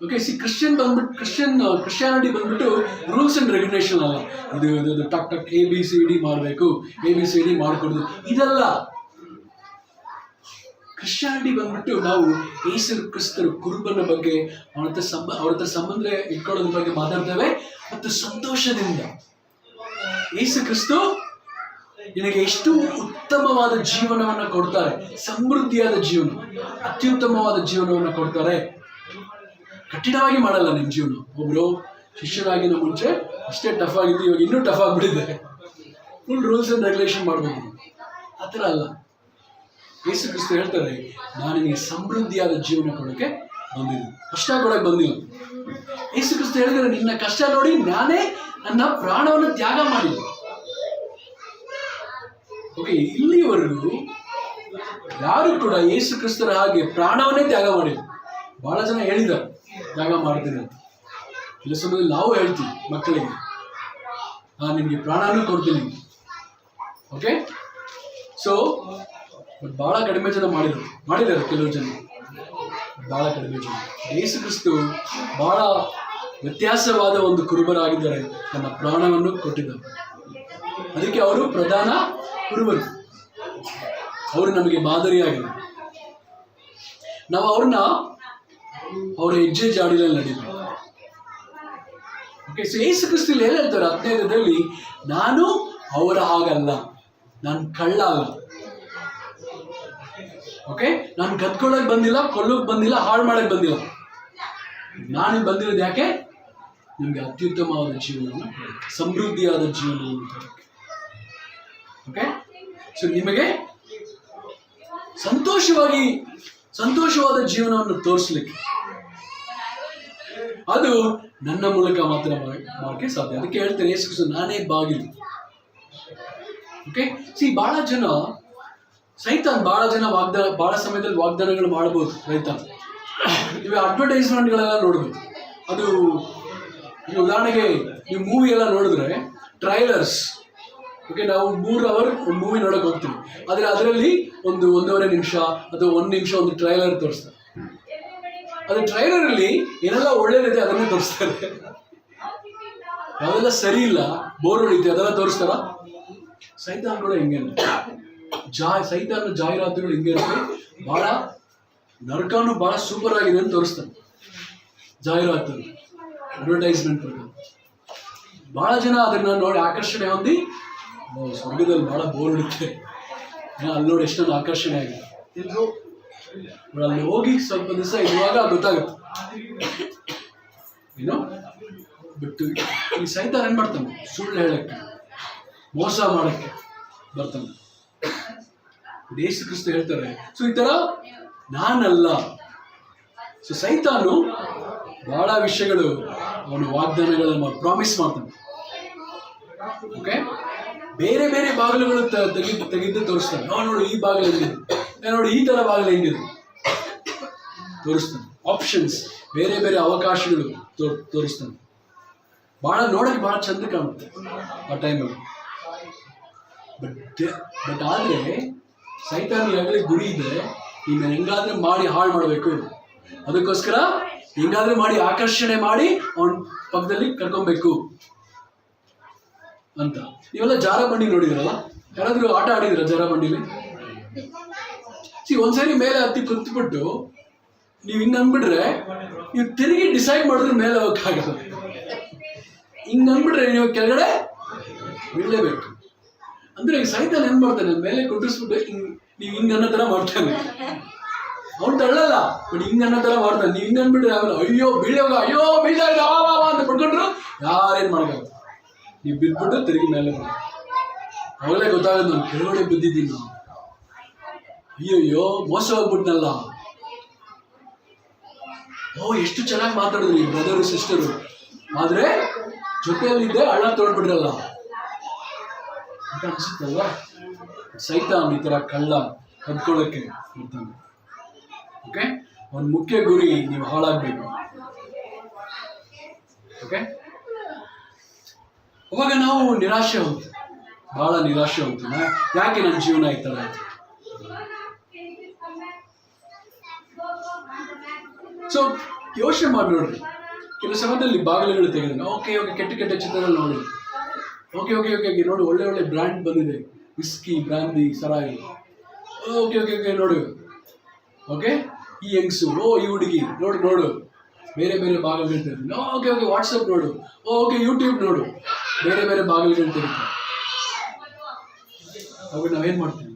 ಓಕೆ, ಕ್ರಿಶ್ಚಿಯಾನಿಟಿ ಬಂದ್ಬಿಟ್ಟು ರೂಲ್ಸ್ ಅಂಡ್ ರೆಗ್ಯುಲೇಷನ್ ಅಲ್ಲ. ಇದು ಟಕ್ ABCD ಮಾಡಬೇಕು, ABCD ಮಾಡ್ಕೊಡುದು, ಇದಲ್ಲ. ಕ್ರಿಶ್ಚಿಯಾನಿಟಿ ಬಂದ್ಬಿಟ್ಟು ನಾವು ಯೇಸು ಕ್ರಿಸ್ತರ ಕುರುಬನ ಬಗ್ಗೆ, ಅವ್ರ ಹತ್ರ ಸಂಬಂಧ ಇಟ್ಕೊಳ್ಳೋದ್ರ ಬಗ್ಗೆ ಮಾತಾಡ್ತೇವೆ. ಮತ್ತು ಸಂತೋಷದಿಂದ ಯೇಸು ಕ್ರಿಸ್ತು ನಿನಗೆ ಎಷ್ಟು ಉತ್ತಮವಾದ ಜೀವನವನ್ನು ಕೊಡ್ತಾರೆ, ಸಮೃದ್ಧಿಯಾದ ಜೀವನ, ಅತ್ಯುತ್ತಮವಾದ ಜೀವನವನ್ನು ಕೊಡ್ತಾರೆ. ಕಠಿಣವಾಗಿ ಮಾಡಲ್ಲ ನಿಮ್ಮ ಜೀವನ. ಒಬ್ರು ಶಿಷ್ಯನಾಗಿನ ಮುಂಚೆ ಅಷ್ಟೇ ಟಫ್ ಆಗಿದ್ದು, ಇವಾಗ ಇನ್ನೂ ಟಫ್ ಆಗಿಬಿಟ್ಟಿದೆ. ಫುಲ್ ರೂಲ್ಸ್ ಅಂಡ್ ರೆಗ್ಯುಲೇಷನ್ ಮಾಡಬೇಕು. ಆ ಥರ ಅಲ್ಲ. ಯೇಸು ಕ್ರಿಸ್ತ ಹೇಳ್ತಾರೆ, ನಾನು ನಿನಗೆ ಸಮೃದ್ಧಿಯಾದ ಜೀವನ ಕೊಡೋಕ್ಕೆ ಬಂದಿದ್ದೀನಿ, ಕಷ್ಟ ಕೊಡೋಕೆ ಬಂದಿಲ್ಲ. ಯೇಸು ಕ್ರಿಸ್ತ ಹೇಳಿದ್ರೆ, ನಿನ್ನ ಕಷ್ಟ ನೋಡಿ ನಾನೇ ನನ್ನ ಪ್ರಾಣವನ್ನು ತ್ಯಾಗ ಮಾಡಿದೆ. ಓಕೆ, ಇಲ್ಲಿವರೆಗೂ ಯಾರು ಕೂಡ ಯೇಸು ಕ್ರಿಸ್ತರ ಹಾಗೆ ಪ್ರಾಣವನ್ನೇ ತ್ಯಾಗ ಮಾಡಿಲ್ಲ. ಬಹಳ ಜನ ಹೇಳಿದ್ದಾರೆ ತ್ಯಾಗ ಮಾಡ್ತೀನಿ ಅಂತ. ಇಲ್ಲ ಸಮಯದಲ್ಲಿ ನಾವು ಹೇಳ್ತೀವಿ ಮಕ್ಕಳಿಗೆ, ನಾನು ನಿಮಗೆ ಪ್ರಾಣನೂ ಕೊಡ್ತೀನಿ. ಓಕೆ, ಸೊ ಬಹಳ ಕಡಿಮೆ ಜನ ಮಾಡಿದ್ದಾರೆ ಕೆಲವು ಜನ, ಬಹಳ ಕಡಿಮೆ ಜನ. ಯೇಸು ಕ್ರಿಸ್ತು ಬಹಳ ವ್ಯತ್ಯಾಸವಾದ ಒಂದು ಕುರುಬರಾಗಿದ್ದಾರೆ, ತನ್ನ ಪ್ರಾಣವನ್ನು ಕೊಟ್ಟಿದ್ದಾರೆ. ಅದಕ್ಕೆ ಅವರು ಪ್ರಧಾನ ಕುರುಬರು, ಅವರು ನಮಗೆ ಮಾದರಿಯಾಗಿದೆ. ನಾವು ಅವರ ಹೆಜ್ಜೆ ಜಾಡಿನಲ್ಲಿ ನಡೀಬೇಕು. ಓಕೆ, ಸೊ ಯೇಸು ಕ್ರಿಸ್ತು ಏನು ಹೇಳ್ತಾರೆ 15ರಲ್ಲಿ, ನಾನು ಅವರ ಹಾಗಲ್ಲ, ನಾನು ಕಳ್ಳ ಅಲ್ಲ. ಓಕೆ, ನಾನು ಕದ್ಕೊಳ್ಳೋಕೆ ಬಂದಿಲ್ಲ, ಕೊಲ್ಲೋಕೆ ಬಂದಿಲ್ಲ, ಹಾಳು ಮಾಡಕ್ಕೆ ಬಂದಿಲ್ಲ. ನಾನು ಬಂದಿರೋದು ಯಾಕೆ? ನಿಮಗೆ ಅತ್ಯುತ್ತಮವಾದ ಜೀವನವನ್ನು, ಸಮೃದ್ಧಿಯಾದ ಜೀವನವನ್ನು ತರಕ್ಕೆ. ಓಕೆ, ಸೊ ನಿಮಗೆ ಸಂತೋಷವಾದ ಜೀವನವನ್ನು ತೋರಿಸ್ಲಿಕ್ಕೆ ಅದು ನನ್ನ ಮೂಲಕ ಮಾತ್ರ ಮಾಡೋಕ್ಕೆ ಸಾಧ್ಯ. ಅದಕ್ಕೆ ಹೇಳ್ತಾರೆ ಯೇಸು ಕ್ರಿಸ್ತ, ನಾನೇ ಬಾಗಿಲು. ಓಕೆ, ಬಹಳ ಜನ ಸೈತಾನ್ ಬಹಳ ಸಮಯದಲ್ಲಿ ವಾಗ್ದಾನಗಳು ಮಾಡ್ಬೋದು. ಸೈತಾನ್ ನೀವು ಅಡ್ವರ್ಟೈಸ್ಮೆಂಟ್ಗಳೆಲ್ಲ ನೋಡ್ಬೋದು. ಅದು ಉದಾಹರಣೆಗೆ ನೀವು ಮೂವಿ ಎಲ್ಲ ನೋಡಿದ್ರೆ ಟ್ರೈಲರ್ಸ್, ಓಕೆ, ನಾವು 3 ಅವರ್ ಒಂದು ಮೂವಿ ನೋಡೋಕೆ ಹೋಗ್ತೀವಿ, ಆದರೆ ಅದರಲ್ಲಿ 1.5 ನಿಮಿಷ ಅಥವಾ 1 ನಿಮಿಷ ಒಂದು ಟ್ರೈಲರ್ ತೋರಿಸ್ತಾರೆ. ಅದು ಟ್ರೈಲರಲ್ಲಿ ಏನೆಲ್ಲ ಒಳ್ಳೇದಿದೆ ಅದನ್ನೇ ತೋರಿಸ್ತಾರೆ, ಯಾವೆಲ್ಲ ಸರಿ ಇಲ್ಲ, ಬೋರ್ ಹೊಡಿತೆ ಅದೆಲ್ಲ ತೋರಿಸ್ತಾರ. ಸೈತಾನ್ಗಳು ಹಿಂಗೇನೆ, ಸೈತಾನ ಜಾಹೀರಾತುಗಳು ಹಿಂಗೆ ಇರುತ್ತೆ. ಬಹಳ ನರಕನು ಬಹಳ ಸೂಪರ್ ಆಗಿದೆ ಅಂತ ತೋರಿಸ್ತಾರೆ ಜಾಹೀರಾತು, ಅಡ್ವರ್ಟೈಸ್ಮೆಂಟ್ ಪ್ರಕಾರ. ಬಹಳ ಜನ ಅದನ್ನ ನೋಡಿ ಆಕರ್ಷಣೆ ಹೊಂದಿ, ಸ್ವರ್ಗದಲ್ಲಿ ಬಹಳ ಬೋರ್ ಹೊಡಿತೆ, ಅಲ್ಲಿ ನೋಡಿ ಎಷ್ಟೊಂದು ಆಕರ್ಷಣೆ ಆಗಿದೆ. ಅಲ್ಲಿ ಹೋಗಿ ಸ್ವಲ್ಪ ದಿವಸ ಇರುವಾಗ ಗೊತ್ತಾಗುತ್ತೆ ಏನೋ. ಬಟ್ ಈ ಸೈತಾನ ಏನ್ ಮಾಡ್ತಾನೆ? ಸುಳ್ಳು ಹೇಳಕ್ಕೆ, ಮೋಸ ಮಾಡಕ್ಕೆ ಬರ್ತಾನೆ. ಯೇಸು ಕ್ರಿಸ್ತ ಹೇಳ್ತಾರೆ, ಸೊ ಈ ತರ ನಾನಲ್ಲ. ಸೊ ಸೈತಾನು ಬಹಳ ವಿಷಯಗಳು, ಅವನು ವಾಗ್ದಾನಗಳನ್ನು ಪ್ರಾಮಿಸ್ ಮಾಡ್ತಾನೆ. ಓಕೆ, ಬೇರೆ ಬೇರೆ ಬಾಗಿಲುಗಳು ತೆಗೆದು ತೋರಿಸ್ತಾನೆ. ನೋಡು ಈ ಬಾಗಿಲು ಹೆಂಗಿದೆ, ನೋಡಿ ಈ ತರ ಬಾಗಿಲು ಹೆಂಗಿದೆ ತೋರಿಸ್ತಾನೆ. ಆಪ್ಷನ್ಸ್, ಬೇರೆ ಬೇರೆ ಅವಕಾಶಗಳು ತೋರಿಸ್ತಾನೆ. ನೋಡಕ್ಕೆ ಬಹಳ ಚಂದ ಕಾಣುತ್ತೆ ಆ ಟೈಮಲ್ಲಿ. ಬಟ್ ಆದ್ರೆ ಸೈತಾನ್ ಆಗಲಿ ಗುರಿ ಇದ್ರೆ, ನೀನು ಹೆಂಗಾದ್ರೆ ಮಾಡಿ ಹಾಳು ಮಾಡಬೇಕು, ಅದಕ್ಕೋಸ್ಕರ ಹೆಂಗಾದ್ರೆ ಮಾಡಿ ಆಕರ್ಷಣೆ ಮಾಡಿ ಅವನ ಪಕ್ಕದಲ್ಲಿ ಕರ್ಕೊಬೇಕು ಅಂತ. ನೀವೆಲ್ಲ ಜಾರ ಬಂಡಿ ನೋಡಿದಿರಲ್ಲ, ಯಾರಾದ್ರೂ ಆಟ ಆಡಿದಿರ ಜಾರ ಬಂಡಿಲಿ? ಒಂದ್ಸರಿ ಮೇಲೆ ಹತ್ತಿ ಕುತ್ಬಿಟ್ಟು ನೀವು ಹಿಂಗ್ ಅಂದ್ಬಿಟ್ರೆ, ನೀವು ತಿರುಗಿ ಡಿಸೈಡ್ ಮಾಡಿದ್ರೆ ಮೇಲೆ ಹೋಗಕ್ಕಾಗಲ್ಲ. ಹಿಂಗ್ ಅಂದ್ಬಿಟ್ರೆ ನೀವು ಕೆಳಗಡೆ ಬೀಳಲೇಬೇಕು. ಅಂದ್ರೆ ಈಗ ಸೈತಾನ್ ಏನ್ ಮಾಡ್ತಾನೆ, ಮೇಲೆ ಕುಟ್ಟಿಸ್ಬಿಟ್ಟು ನೀವು ಹಿಂಗ್ ಅನ್ನೋ ತರ ಮಾಡ್ತಾನೆ. ಅವ್ನು ತಳ್ಳಲ್ಲ, ಬಟ್ ಹಿಂಗ್ ಅನ್ನೋ ತರ ಮಾಡ್ತಾನೆ. ನೀವು ಹಿಂಗ್ ಅಂದ್ಬಿಟ್ರೆ ಆಮೇಲೆ ಅಯ್ಯೋ ಬೀಳೋಗ, ಅಯ್ಯೋ ಬೀಳ ಅಂತ ಪಡ್ಕೊಂಡ್ರು ಯಾರೇನ್ ಮಾಡಲ್ಲ. ನೀವು ಬಿದ್ಬಿಟ್ಟು ತಿರುಗಿ ಮೇಲೆ ಬರ, ಅವಾಗಲೇ ಗೊತ್ತಾಗೋದು ನಾನು ಕೆಳಗಡೆ ಬಿದ್ದಿದ್ದೀನಿ, ಅಯ್ಯೋ ಮೋಸ ಹೋಗ್ಬಿಟ್ನಲ್ಲ. ಎಷ್ಟು ಚೆನ್ನಾಗಿ ಮಾತಾಡಿದ್ರಿ ಬ್ರದರು ಸಿಸ್ಟರು, ಆದ್ರೆ ಜೊತೆಯಲ್ಲಿದ್ದೆ ಹಳ್ಳ ತೊಳ್ಬಿಟ್ರಲ್ಲ ಅಂತ ಅನ್ಸುತ್ತಲ್ವಾ. ಸೈತಾನ್ ಈ ತರ ಕಳ್ಳ ಕದ್ಕೊಳ್ಳಕ್ಕೆ ಇರ್ತಾನೆ. ಓಕೆ, ಅವನ ಮುಖ್ಯ ಗುರಿ ನೀವು ಹಾಳಾಗ್ಬೇಕು. ಓಕೆ, ಅವಾಗ ನಾವು ನಿರಾಶೆ ಹೋಗ್ತೀವಿ, ಬಹಳ ನಿರಾಶೆ ಹೋಗ್ತೀವಿ. ಯಾಕೆ ನನ್ನ ಜೀವನ ಈ ತರ ಆಯ್ತು? ಸೊ ಯೋಚನೆ ಮಾಡಿ ನೋಡ್ರಿ, ಕೆಲವು ಸಮಯದಲ್ಲಿ ಬಾಗಿಲುಗಳು ತೆಗೆದ ಓಕೆ ಕೆಟ್ಟ ಚಿತ್ರದಲ್ಲಿ ನೋಡಿ, ಓಕೆ ನೋಡಿ ಒಳ್ಳೆ ಬ್ರ್ಯಾಂಡ್ ಬಂದಿದೆ, ವಿಸ್ಕಿ, ಬ್ರಾಂದಿ, ಸರಾಯಿ, ಓಕೆ ನೋಡು. ಓಕೆ, ಈ ಹೆಂಗ್ಸು, ಈ ಹುಡುಗಿ ನೋಡು ಬೇರೆ ಬೇರೆ ಬಾಗಿಲುಗಳು ತೆಗೆದು, ಓಕೆ ವಾಟ್ಸಪ್ ನೋಡು, ಓಕೆ ಯೂಟ್ಯೂಬ್ ನೋಡು, ಬೇರೆ ಬೇರೆ ಬಾಗಿಲುಗಳು ತೆಗಿತಾರೆ. ಅವಾಗ ನಾವೇನ್ ಮಾಡ್ತೀವಿ?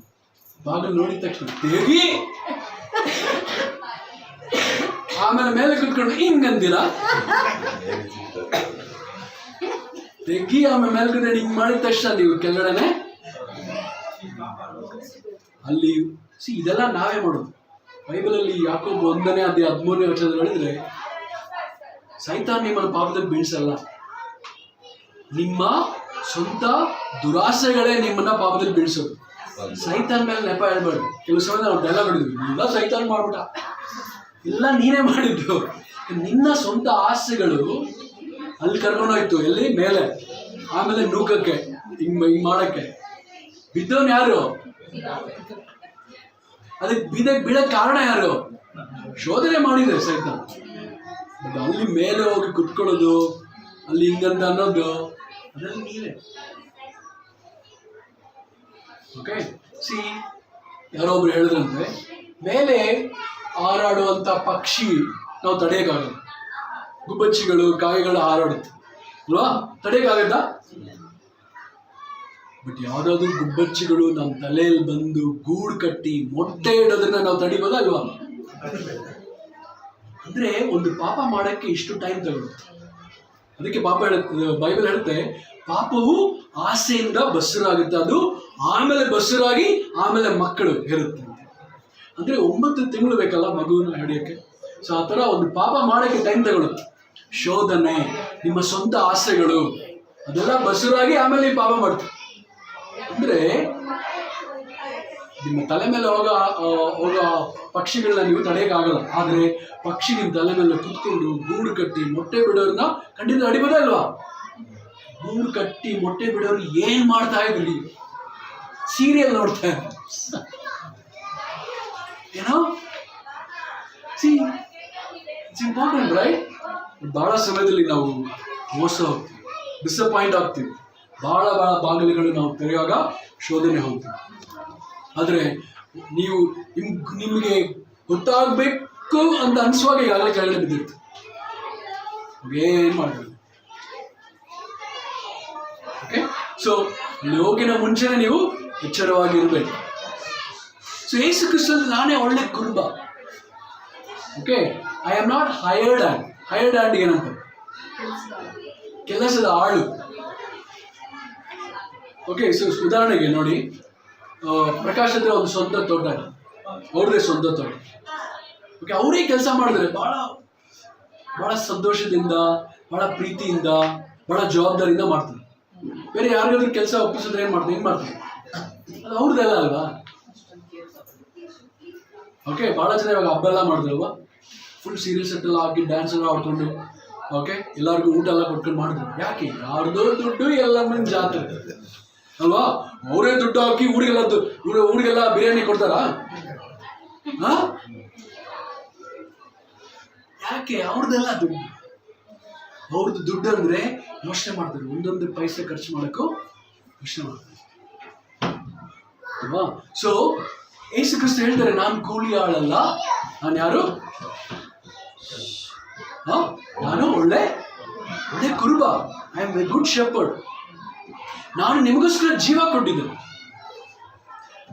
ಬಾಗಿಲು ನೋಡಿದ ತಕ್ಷಣ ತೆಗಿ, ಆಮೇಲೆ ಮೇಲೆ ಕುತ್ಕೊಂಡು ಹಿಂಗಂದಿಲ್ಲ ತೆಗಿ, ಆಮೇಲೆ ಮೇಲ್ಗಡೆ ಹಿಂಗ್ ಮಾಡಿದ ತಕ್ಷಣ ನೀವು ಕೆಳಗಡೆನೆ ಅಲ್ಲಿ ಇದೆಲ್ಲ ನಾವೇ ಮಾಡೋದು. ಬೈಬಲಲ್ಲಿ ಯಾಕೋಬ್ 1ನೇ ಅಧ್ಯಾಯ 13ನೇ ವಚನದಲ್ಲಿ ಹೇಳಿದ್ರೆ, ಸೈತಾನ್ ನಿಮ್ಮನ್ನು ಪಾಪದಲ್ಲಿ ಬೀಳ್ಸಲ್ಲ, ನಿಮ್ಮ ಸ್ವಂತ ದುರಾಸೆಗಳೇ ನಿಮ್ಮನ್ನ ಪಾಪದಲ್ಲಿ ಬೀಳ್ಸೋದು. ಸೈತಾನ್ ಮೇಲೆ ನೆಪ ಹೇಳ್ಬಾರ್ದು. ಕೆಲವು ಸಮಯ ನಾವು ಡೈಲಾಗ್ ಹೊಡಿದ್ವಿ, ಇಲ್ಲ ಸೈತಾನ್ ಮಾಡ್ಬಿಟ್ಟ, ಇಲ್ಲ ನೀನೇ ಮಾಡಿದ್ದು. ನಿನ್ನ ಸ್ವಂತ ಆಸೆಗಳು ಅಲ್ಲಿ ಕರ್ಕೊಂಡೋಯ್ತು, ಎಲ್ಲಿ ಮೇಲೆ, ಆಮೇಲೆ ನೂಕಕ್ಕೆ, ಹಿಂಗ್ ಮಾಡಕ್ಕೆ. ಬಿದ್ದವನ್ ಯಾರು? ಅದಕ್ಕೆ ಬೀಳಕ್ ಕಾರಣ ಯಾರು? ಶೋಧನೆ ಮಾಡಿದೆ ಸೈತಾನ್. ಅಲ್ಲಿ ಮೇಲೆ ಹೋಗಿ ಕುತ್ಕೊಳ್ಳೋದು, ಅಲ್ಲಿ ಹಿಂಗಂತ ಅನ್ನೋದು, ಅದರಲ್ಲಿ ನೀವೇ. ಓಕೆ, ಯಾರೋ ಒಬ್ರು ಹೇಳಿದ್ರಂತೆ, ಮೇಲೆ ಹಾರಾಡುವಂತ ಪಕ್ಷಿ ನಾವು ತಡೆಯಕ್ಕಾಗಲ್ಲ. ಗುಬ್ಬಚ್ಚಿಗಳು, ಕಾಗೆಗಳು ಹಾರಾಡುತ್ತೆ ಅಲ್ವಾ, ತಡೆಯಕ್ಕಾಗತ್ತಾ? ಬಟ್ ಯಾವ್ದಾದ್ರು ಗುಬ್ಬಚ್ಚಿಗಳು ನಮ್ಮ ತಲೆಯಲ್ಲಿ ಬಂದು ಗೂಡು ಕಟ್ಟಿ ಮೊಟ್ಟೆ ಇಡೋದನ್ನ ನಾವು ತಡಿಬೋದಾ ಅಲ್ವಾ? ಅಂದ್ರೆ ಒಂದು ಪಾಪ ಮಾಡಕ್ಕೆ ಇಷ್ಟು ಟೈಮ್ ತಗೊಳುತ್ತೆ. ಅದಕ್ಕೆ ಬೈಬಲ್ ಹೇಳುತ್ತೆ, ಪಾಪವು ಆಸೆಯಿಂದ ಬಸ್ಸರಾಗುತ್ತೆ, ಅದು ಆಮೇಲೆ ಬಸ್ಸರಾಗಿ ಆಮೇಲೆ ಮಕ್ಕಳು ಹೆರುತ್ತೆ. ಅಂದ್ರೆ 9 ತಿಂಗಳು ಬೇಕಲ್ಲ ಮಗುವನ್ನ ಹಿಡಿಯಕ್ಕೆ. ಸೊ ಆ ತರ ಒಂದು ಪಾಪ ಮಾಡಕ್ಕೆ ಟೈಮ್ ತಗೊಳುತ್ತೆ. ಶೋಧನೆ, ನಿಮ್ಮ ಸ್ವಂತ ಆಸೆಗಳು, ಅದೆಲ್ಲ ಬಸ್ಸರಾಗಿ ಆಮೇಲೆ ಈ ಪಾಪ ಮಾಡ್ತೀವಿ. ಅಂದ್ರೆ ನಿಮ್ಮ ತಲೆ ಮೇಲೆ ಹೋಗೋ ಪಕ್ಷಿಗಳನ್ನ ನೀವು ತಡೆಯಕ್ಕಾಗಲ್ಲ. ಆದ್ರೆ ಪಕ್ಷಿ ನಿಮ್ಮ ತಲೆ ಮೇಲೆ ಕುತ್ಕೊಂಡು ಗೂಡು ಕಟ್ಟಿ ಮೊಟ್ಟೆ ಬಿಡೋರ್ನ ಖಂಡಿತ ಅಡಿಬೋದ ಅಲ್ವಾ? ಗೂಡು ಕಟ್ಟಿ ಮೊಟ್ಟೆ ಬಿಡೋರು ಏನ್ ಮಾಡ್ತಾ ಇದ್ರಿ? ಸೀರಿಯಲ್ ನೋಡ್ತಾ ಇದ್ರಿ ಏನೋ. It's important right? ಬಹಳ ಸಮಯದಲ್ಲಿ ನಾವು ಮೋಸ ಹೋಗ್ತೀವಿ, ಡಿಸಪಾಯಿಂಟ್ ಆಗ್ತೀವಿ. ಬಹಳ ಬಾಗಿಲುಗಳು ನಾವು ತೆರೆಯುವಾಗ ಶೋಧನೆ ಹೋಗ್ತೀವಿ. ಆದರೆ ನೀವು ನಿಮಗೆ ಗೊತ್ತಾಗಬೇಕು ಅಂತ ಅನಿಸುವಾಗ ಈಗಾಗಲೇ ಕೆಳಗಡೆ ಬಿದ್ದಿರ್ತೀವಿ, ಏನು ಮಾಡಬೇಕು. ಓಕೆ, ಸೊ ಹೋಗಿನ ಮುಂಚೆನೆ ನೀವು ಎಚ್ಚರವಾಗಿರ್ಬೇಕು. ಸೊ ಯೇಸು ಕ್ರಿಸ್ತನಲ್ಲಿ ನಾನೇ ಒಳ್ಳೆ ಕುರುಬ. Okay, I am not hired hand. Hired hand ಏನಂತ? ಕೆಲಸದ ಆಳು. ಓಕೆ, ಸೊ ಉದಾಹರಣೆಗೆ ನೋಡಿ, ಪ್ರಕಾಶ್ ಹತ್ರ ಒಂದು ಸ್ವಂತ ತೋಟ ಇದೆ, ಅವ್ರದೇ ಸ್ವಂತ ತೋಟ. ಓಕೆ, ಅವರೇ ಕೆಲಸ ಮಾಡಿದ್ರೆ ಬಹಳ ಸಂತೋಷದಿಂದ, ಬಹಳ ಪ್ರೀತಿಯಿಂದ, ಬಹಳ ಜವಾಬ್ದಾರಿಯಿಂದ ಮಾಡ್ತಾರೆ. ಬೇರೆ ಯಾರಿಗಾದ್ರೂ ಕೆಲಸ ಒಪ್ಪಿಸಿದ್ರೆ ಏನ್ ಮಾಡ್ತಾರೆ? ಅದು ಅವ್ರದ್ದೆಲ್ಲ ಅಲ್ವಾ? ಓಕೆ, ಬಹಳ ಜನ ಇವಾಗ ಹಬ್ಬ ಎಲ್ಲ ಮಾಡಿದ್ರಲ್ವಾ, ಫುಲ್ ಸೀರಿಯಲ್ ಸೆಟ್ ಎಲ್ಲ ಹಾಕಿ ಡ್ಯಾನ್ಸ್ ಎಲ್ಲ ಆಡ್ಕೊಂಡು, ಓಕೆ, ಎಲ್ಲರಿಗೂ ಊಟ ಎಲ್ಲ ಕೊಟ್ಕೊಂಡು ಮಾಡಿದ್ರು. ಯಾಕೆ? ಯಾರ್ದೋ ದುಡ್ಡು ಎಲ್ಲ ಮಂದಿ ಜಾತ್ರೆ ಅಲ್ವಾ? ಅವರೇ ದುಡ್ಡು ಹಾಕಿ ಊರಿಗೆಲ್ಲ ಬಿರಿಯಾನಿ ಕೊಡ್ತಾರಾ? ಯಾಕೆ? ಅವ್ರದ್ದೆಲ್ಲ ದುಡ್ಡು. ಅವ್ರದ್ದು ದುಡ್ಡು ಅಂದ್ರೆ ಯೋಚನೆ ಮಾಡ್ತಾರೆ, ಒಂದೊಂದು ಪೈಸೆ ಖರ್ಚು ಮಾಡಕ್ಕೂ ಯೋಚನೆ ಮಾಡ್ತಾರೆ ಅಲ್ವಾ? ಸೊ ಯೇಸು ಕ್ರಿಸ್ತ ಹೇಳ್ತಾರೆ, ನಾನು ಕೂಲಿ ಆಳಲ್ಲ, ನಾನು ಯಾರು? ನಾನು ಒಳ್ಳೆ ಕುರುಬ. I am A good shepherd. ನಾನು ನಿಮಗೋಸ್ಕರ ಜೀವ ಕೊಟ್ಟಿದ್ದೆ.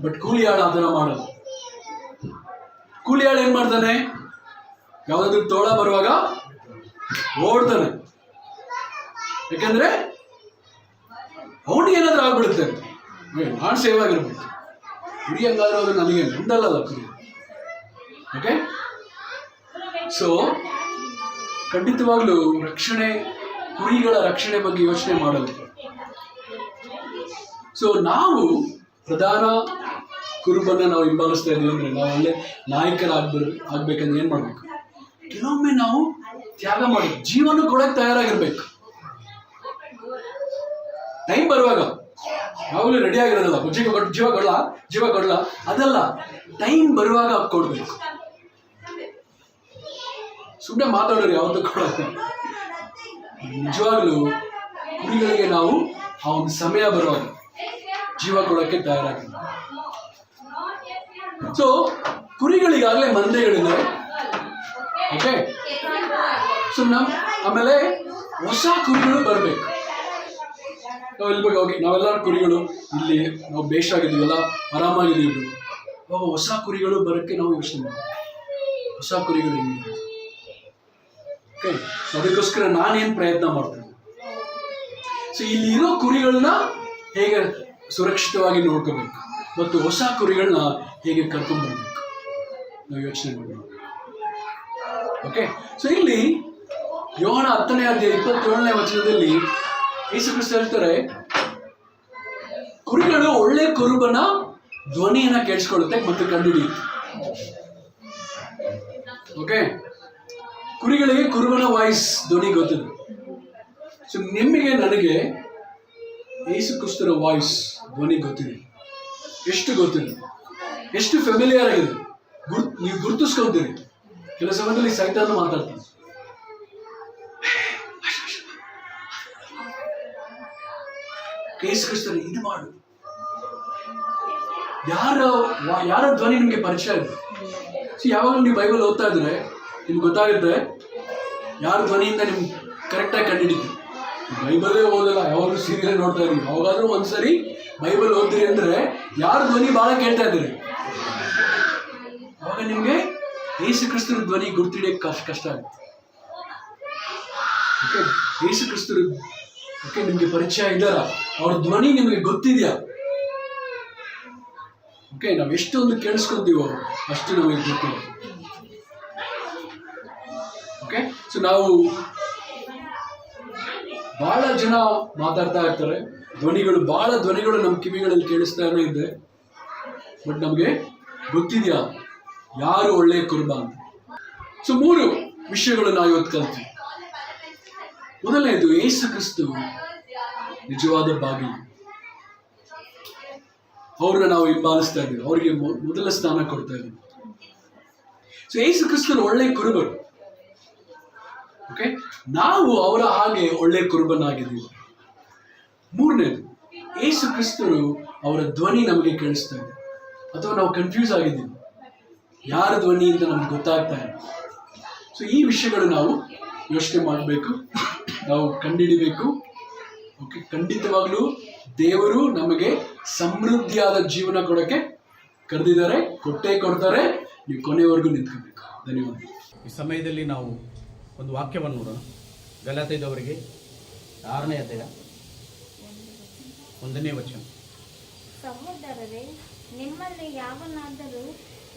ಬಟ್ ಕೂಲಿ ಆಳ ಅದನ್ನ ಮಾಡಲ್ಲ. ಕೂಲಿ ಆಳ ಏನ್ ಮಾಡ್ತಾನೆ? ಯಾವ್ದಾದ್ರು ತೋಳ ಬರುವಾಗ ಓಡ್ತಾನೆ. ಯಾಕಂದ್ರೆ ಅವನಿಗೆ ಏನಾದ್ರೂ ಆಗ್ಬಿಡುತ್ತೆ, ನಾನು ಸೇವ್ ಆಗಿರ್ಬೇಕು, ಕುರಿ ಹಂಗಾದ್ರೆ ಅದು ನನಗೆ ನಂದಲ್ಲ ಕುರಿ. ಓಕೆ, ಸೊ ಖಂಡಿತವಾಗ್ಲೂ ಕುರಿಗಳ ರಕ್ಷಣೆ ಬಗ್ಗೆ ಯೋಚನೆ ಮಾಡಲ್ಲ. ಸೊ ನಾವು ಪ್ರಧಾನ ಕುರುಬನ್ನ ನಾವು ಹಿಂಬಾಲಿಸ್ತಾ ಇದೀವಿ ಅಂದ್ರೆ, ನಾವು ಒಳ್ಳೆ ಆಗ್ಬೇಕಂದ್ರೆ ಏನ್ ಮಾಡ್ಬೇಕು? ಕೆಲವೊಮ್ಮೆ ನಾವು ತ್ಯಾಗ ಮಾಡಿ ಜೀವನ ಕೊಡಕ್ಕೆ ತಯಾರಾಗಿರ್ಬೇಕು. ಟೈಮ್ ಬರುವಾಗ ಯಾವಾಗಲೂ ರೆಡಿ ಆಗಿರೋದಲ್ಲ, ಜೀವ ಕೊಡಲ್ಲ ಅದಲ್ಲ, ಟೈಮ್ ಬರುವಾಗ ಕೊಡ್ಬೇಕು. ಸುಮ್ಮನೆ ಮಾತಾಡೋರು ಯಾವತ್ತೂ ಕೊಡೋದು. ನಿಜವಾಗ್ಲೂ ಕುರಿಗಳಿಗೆ ನಾವು ಆ ಒಂದು ಸಮಯ ಬರುವಾಗ ಜೀವ ಕೊಡೋಕ್ಕೆ ತಯಾರಾಗಿಲ್ಲ. ಸೊ ಕುರಿಗಳಿಗಾಗಲೇ ಮಂದೆಗಳಿದೆ. ಓಕೆ, ಸೊ ಆಮೇಲೆ ಹೊಸ ಕುರಿಗಳು ಬರಬೇಕು. ನಾವು ಎಲ್ಲಿ ಹೋಗಿ ನಾವೆಲ್ಲರೂ ಕುರಿಗಳು ಇಲ್ಲಿ ನಾವು ಬೇಷಾಗಿದ್ದೀವಲ್ಲ, ಆರಾಮಾಗಿದ್ದೀವಿ. ಅವಾಗ ಹೊಸ ಕುರಿಗಳು ಬರೋಕ್ಕೆ ನಾವು ಯೋಚನೆ ಮಾಡ್ತೀವಿ, ಹೊಸ ಕುರಿಗಳು ಹೆಂಗೆ. ಓಕೆ, ಅದಕ್ಕೋಸ್ಕರ ನಾನೇನು ಪ್ರಯತ್ನ ಮಾಡ್ತೀನಿ? ಸೊ ಇಲ್ಲಿ ಇರೋ ಕುರಿಗಳನ್ನ ಹೇಗೆ ಸುರಕ್ಷಿತವಾಗಿ ನೋಡ್ಕೋಬೇಕು ಮತ್ತು ಹೊಸ ಕುರಿಗಳನ್ನ ಹೇಗೆ ಕರ್ಕೊಂಡ್ಬರ್ಬೇಕು ನಾವು ಯೋಚನೆ ಮಾಡಬೇಕು. ಓಕೆ, ಸೊ ಇಲ್ಲಿ ಯೋಹಾನ 10ನೇ ಅಧ್ಯಾಯ 27ನೇ ವಚನದಲ್ಲಿ ಯೇಸು ಕ್ರಿಸ್ತ ಹೇಳ್ತಾರೆ, ಕುರಿಗಳು ಒಳ್ಳೆ ಕುರುಬನ ಧ್ವನಿಯನ್ನ ಕೇಳಿಸ್ಕೊಳ್ಳುತ್ತೆ ಮತ್ತು ಕಂಡುಹಿಡಿಯುತ್ತೆ. ಓಕೆ, ಕುರಿಗಳಿಗೆ ಕುರುಬನ ವಾಯ್ಸ್ ಧ್ವನಿ ಗೊತ್ತಿದೆ. ಸೊ ನಿಮಗೆ ನನಗೆ ಯೇಸು ಕ್ರಿಸ್ತನ ವಾಯ್ಸ್ ಧ್ವನಿ ಗೊತ್ತಿದೆ. ಎಷ್ಟು ಗೊತ್ತಿದೆ, ಎಷ್ಟು ಫೆಮಿಲಿಯರ್ ಆಗಿದೆ, ನೀವು ಗುರುತಿಸ್ಕೊಂತೀರಿ. ಕೆಲವು ಸಮಯದಲ್ಲಿ ಸೈತಾನ ಮಾತಾಡ್ತೀನಿ, ಯೇಸು ಕ್ರಿಸ್ತನ ಇದು ಮಾಡು. ಯಾರ ಧ್ವನಿ ನಿಮಗೆ ಪರಿಚಯ ಇದೆ? ಯಾವಾಗ ನೀವು ಬೈಬಲ್ ಓದ್ತಾ ಇದ್ರೆ ನಿಮ್ಗೆ ಗೊತ್ತಾಗುತ್ತೆ ಯಾರ ಧ್ವನಿಯಿಂದ ನಿಮ್ಗೆ ಕರೆಕ್ಟಾಗಿ ಕಂಡುಹಿಡಿತೀವಿ. ಬೈಬಲೇ ಓದಲ್ಲ, ಯಾವಾಗಲೂ ಸೀರಿಯಲ್ ನೋಡ್ತಾ ಇದೀವಿ. ಯಾವಾಗಾದ್ರೂ ಒಂದ್ಸರಿ ಬೈಬಲ್ ಓದ್ತೀರಿ ಅಂದ್ರೆ ಯಾರ ಧ್ವನಿ ಬಹಳ ಕೇಳ್ತಾ ಇದ್ದೀರಿ, ಅವಾಗ ನಿಮ್ಗೆ ಯೇಸು ಕ್ರಿಸ್ತನ ಧ್ವನಿ ಗುರ್ತಿಡಿಯಕ್ಕೆ ಕಷ್ಟ ಆಗುತ್ತೆ. ಓಕೆ, ಯೇಸು ಕ್ರಿಸ್ತರು ಓಕೆ ನಿಮ್ಗೆ ಪರಿಚಯ ಇದ್ದಾರ, ಅವ್ರ ಧ್ವನಿ ನಿಮಗೆ ಗೊತ್ತಿದೆಯಾ? ಓಕೆ, ನಾವು ಎಷ್ಟೊಂದು ಕೇಳಿಸ್ಕೊಂತೀವೋ ಅಷ್ಟು ನಮಗೆ ಗೊತ್ತಿಲ್ಲ. ಓಕೆ, ಸೊ ನಾವು ಬಹಳ ಜನ ಮಾತಾಡ್ತಾ ಇರ್ತಾರೆ, ಬಹಳ ಧ್ವನಿಗಳು ನಮ್ಮ ಕಿವಿಗಳಲ್ಲಿ ಕೇಳಿಸ್ತಾನೆ ಇದೆ. ಬಟ್ ನಮಗೆ ಗೊತ್ತಿದೆಯಾ ಯಾರು ಒಳ್ಳೆಯ ಕುರುಬ ಅಂತ? ಸೊ 3 ವಿಷಯಗಳು ನಾವು ಇವತ್ತು ಕಲ್ತೀವಿ. ಮೊದಲನೇದು, ಯೇಸು ಕ್ರಿಸ್ತು ನಿಜವಾದ ಬಾಗಿಲು. ಅವ್ರನ್ನ ನಾವು ಹಿಂಬಾಲಿಸ್ತಾ ಇದ್ದೀವಿ, ಅವರಿಗೆ ಮೊದಲ ಸ್ಥಾನ ಕೊಡ್ತಾ ಇದ್ದೀವಿ. ಸೊ ಯೇಸು ಕ್ರಿಸ್ತರು ಒಳ್ಳೆ ಕುರುಬರು. ಓಕೆ, ನಾವು ಅವರ ಹಾಗೆ ಒಳ್ಳೆ ಕುರುಬನಾಗಿದ್ದೀವಿ. 3ನೇದು, ಯೇಸು ಕ್ರಿಸ್ತರು ಅವರ ಧ್ವನಿ ನಮಗೆ ಕೇಳಿಸ್ತಾ ಇದೆ, ಅಥವಾ ನಾವು ಕನ್ಫ್ಯೂಸ್ ಆಗಿದ್ದೀವಿ, ಯಾರ ಧ್ವನಿ ಅಂತ ನಮ್ಗೆ ಗೊತ್ತಾಗ್ತಾ ಇಲ್ಲ. ಸೊ ಈ ವಿಷಯಗಳು ನಾವು ಯೋಚನೆ ಮಾಡಬೇಕು, ನಾವು ಕಂಡುಹಿಡಿಬೇಕು. ಓಕೆ, ಖಂಡಿತವಾಗ್ಲೂ ದೇವರು ನಮಗೆ ಸಮೃದ್ಧಿಯಾದ ಜೀವನ ಕೊಡೋಕ್ಕೆ ಕರೆದಿದ್ದಾರೆ, ಕೊಟ್ಟೇ ಕೊಡ್ತಾರೆ. ನೀವು ಕೊನೆಯವರೆಗೂ ನಿಂತ್ಕೋಬೇಕು. ಧನ್ಯವಾದ. ಈ ಸಮಯದಲ್ಲಿ ನಾವು ಒಂದು ವಾಕ್ಯವನ್ನು ನೋಡೋಣ. ಗಲಾತ್ಯದವರಿಗೆ 6ನೇ ಅಧ್ಯಾಯ 1ನೇ ವಚನ. ಸಹೋದರರೇ, ನಿಮ್ಮಲ್ಲಿ ಯಾವನಾದರೂ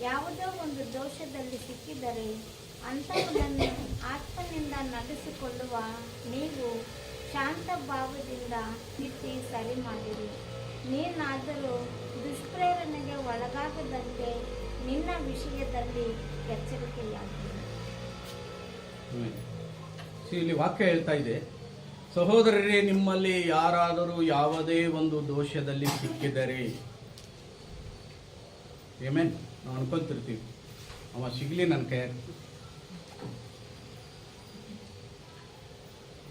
ಯಾವುದೋ ಒಂದು ದೋಷದಲ್ಲಿ ಸಿಕ್ಕಿದರೆ ಅಂಥವನನ್ನು ಆತ್ಮನಿಂದ ನಡೆಸಿಕೊಳ್ಳುವ ನೀವು ಶಾಂತ ಭಾವದಿಂದ ತಿದ್ದಿ ಸರಿ ಮಾಡಿರಿ. ನೀನಾದರೂ ದುಷ್ಪ್ರೇರಣೆಗೆ ಒಳಗಾಗದಂತೆ ನಿನ್ನ ವಿಷಯದಲ್ಲಿ ಎಚ್ಚರಿಕೆಯಾಗಿರಿ. ಇಲ್ಲಿ ವಾಕ್ಯ ಹೇಳ್ತಾ ಇದೆ, ಸಹೋದರರೇ, ನಿಮ್ಮಲ್ಲಿ ಯಾರಾದರೂ ಯಾವುದೇ ಒಂದು ದೋಷದಲ್ಲಿ ಸಿಕ್ಕಿದರೆ, ಏಮೇನ್ ನಾವು ಅನ್ಕೊಂತಿರ್ತೀವಿ, ಅವ ಸಿಗಲಿ ನನ್ನ ಕೈಯಾಗ,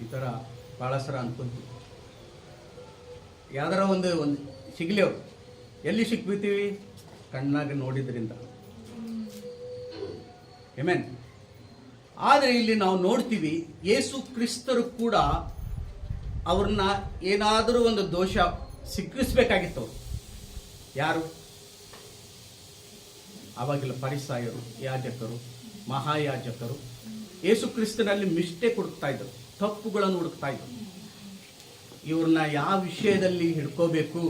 ಈ ಥರ ಭಾಳ ಸರ ಅನ್ಕೊಂತೀವಿ. ಯಾವ್ದಾರ ಒಂದು ಸಿಗಲಿ, ಅವ್ರು ಎಲ್ಲಿ ಸಿಕ್ಬಿಡ್ತೀವಿ? ಕಣ್ಣಾಗ ನೋಡಿದ್ರಿಂದ. ಏಮೇನ್. ಆದರೆ ಇಲ್ಲಿ ನಾವು ನೋಡ್ತೀವಿ, ಯೇಸು ಕ್ರಿಸ್ತರು ಕೂಡ ಅವ್ರನ್ನ ಏನಾದರೂ ಒಂದು ದೋಷ ಸಿಕ್ಕಿಸ್ಬೇಕಾಗಿತ್ತು. ಯಾರು? ಆವಾಗಿಲ್ಲ ಫರಿಸಾಯರು, ಯಾಜಕರು, ಮಹಾಯಾಜಕರು ಯೇಸು ಕ್ರಿಸ್ತನಲ್ಲಿ ಮಿಸ್ಟೇಕ್ ಹುಡುಕ್ತಾ ಇದ್ರು, ತಪ್ಪುಗಳನ್ನು ಹುಡುಕ್ತಾ ಇದ್ರು. ಇವ್ರನ್ನ ಯಾವ ವಿಷಯದಲ್ಲಿ ಹಿಡ್ಕೋಬೇಕು,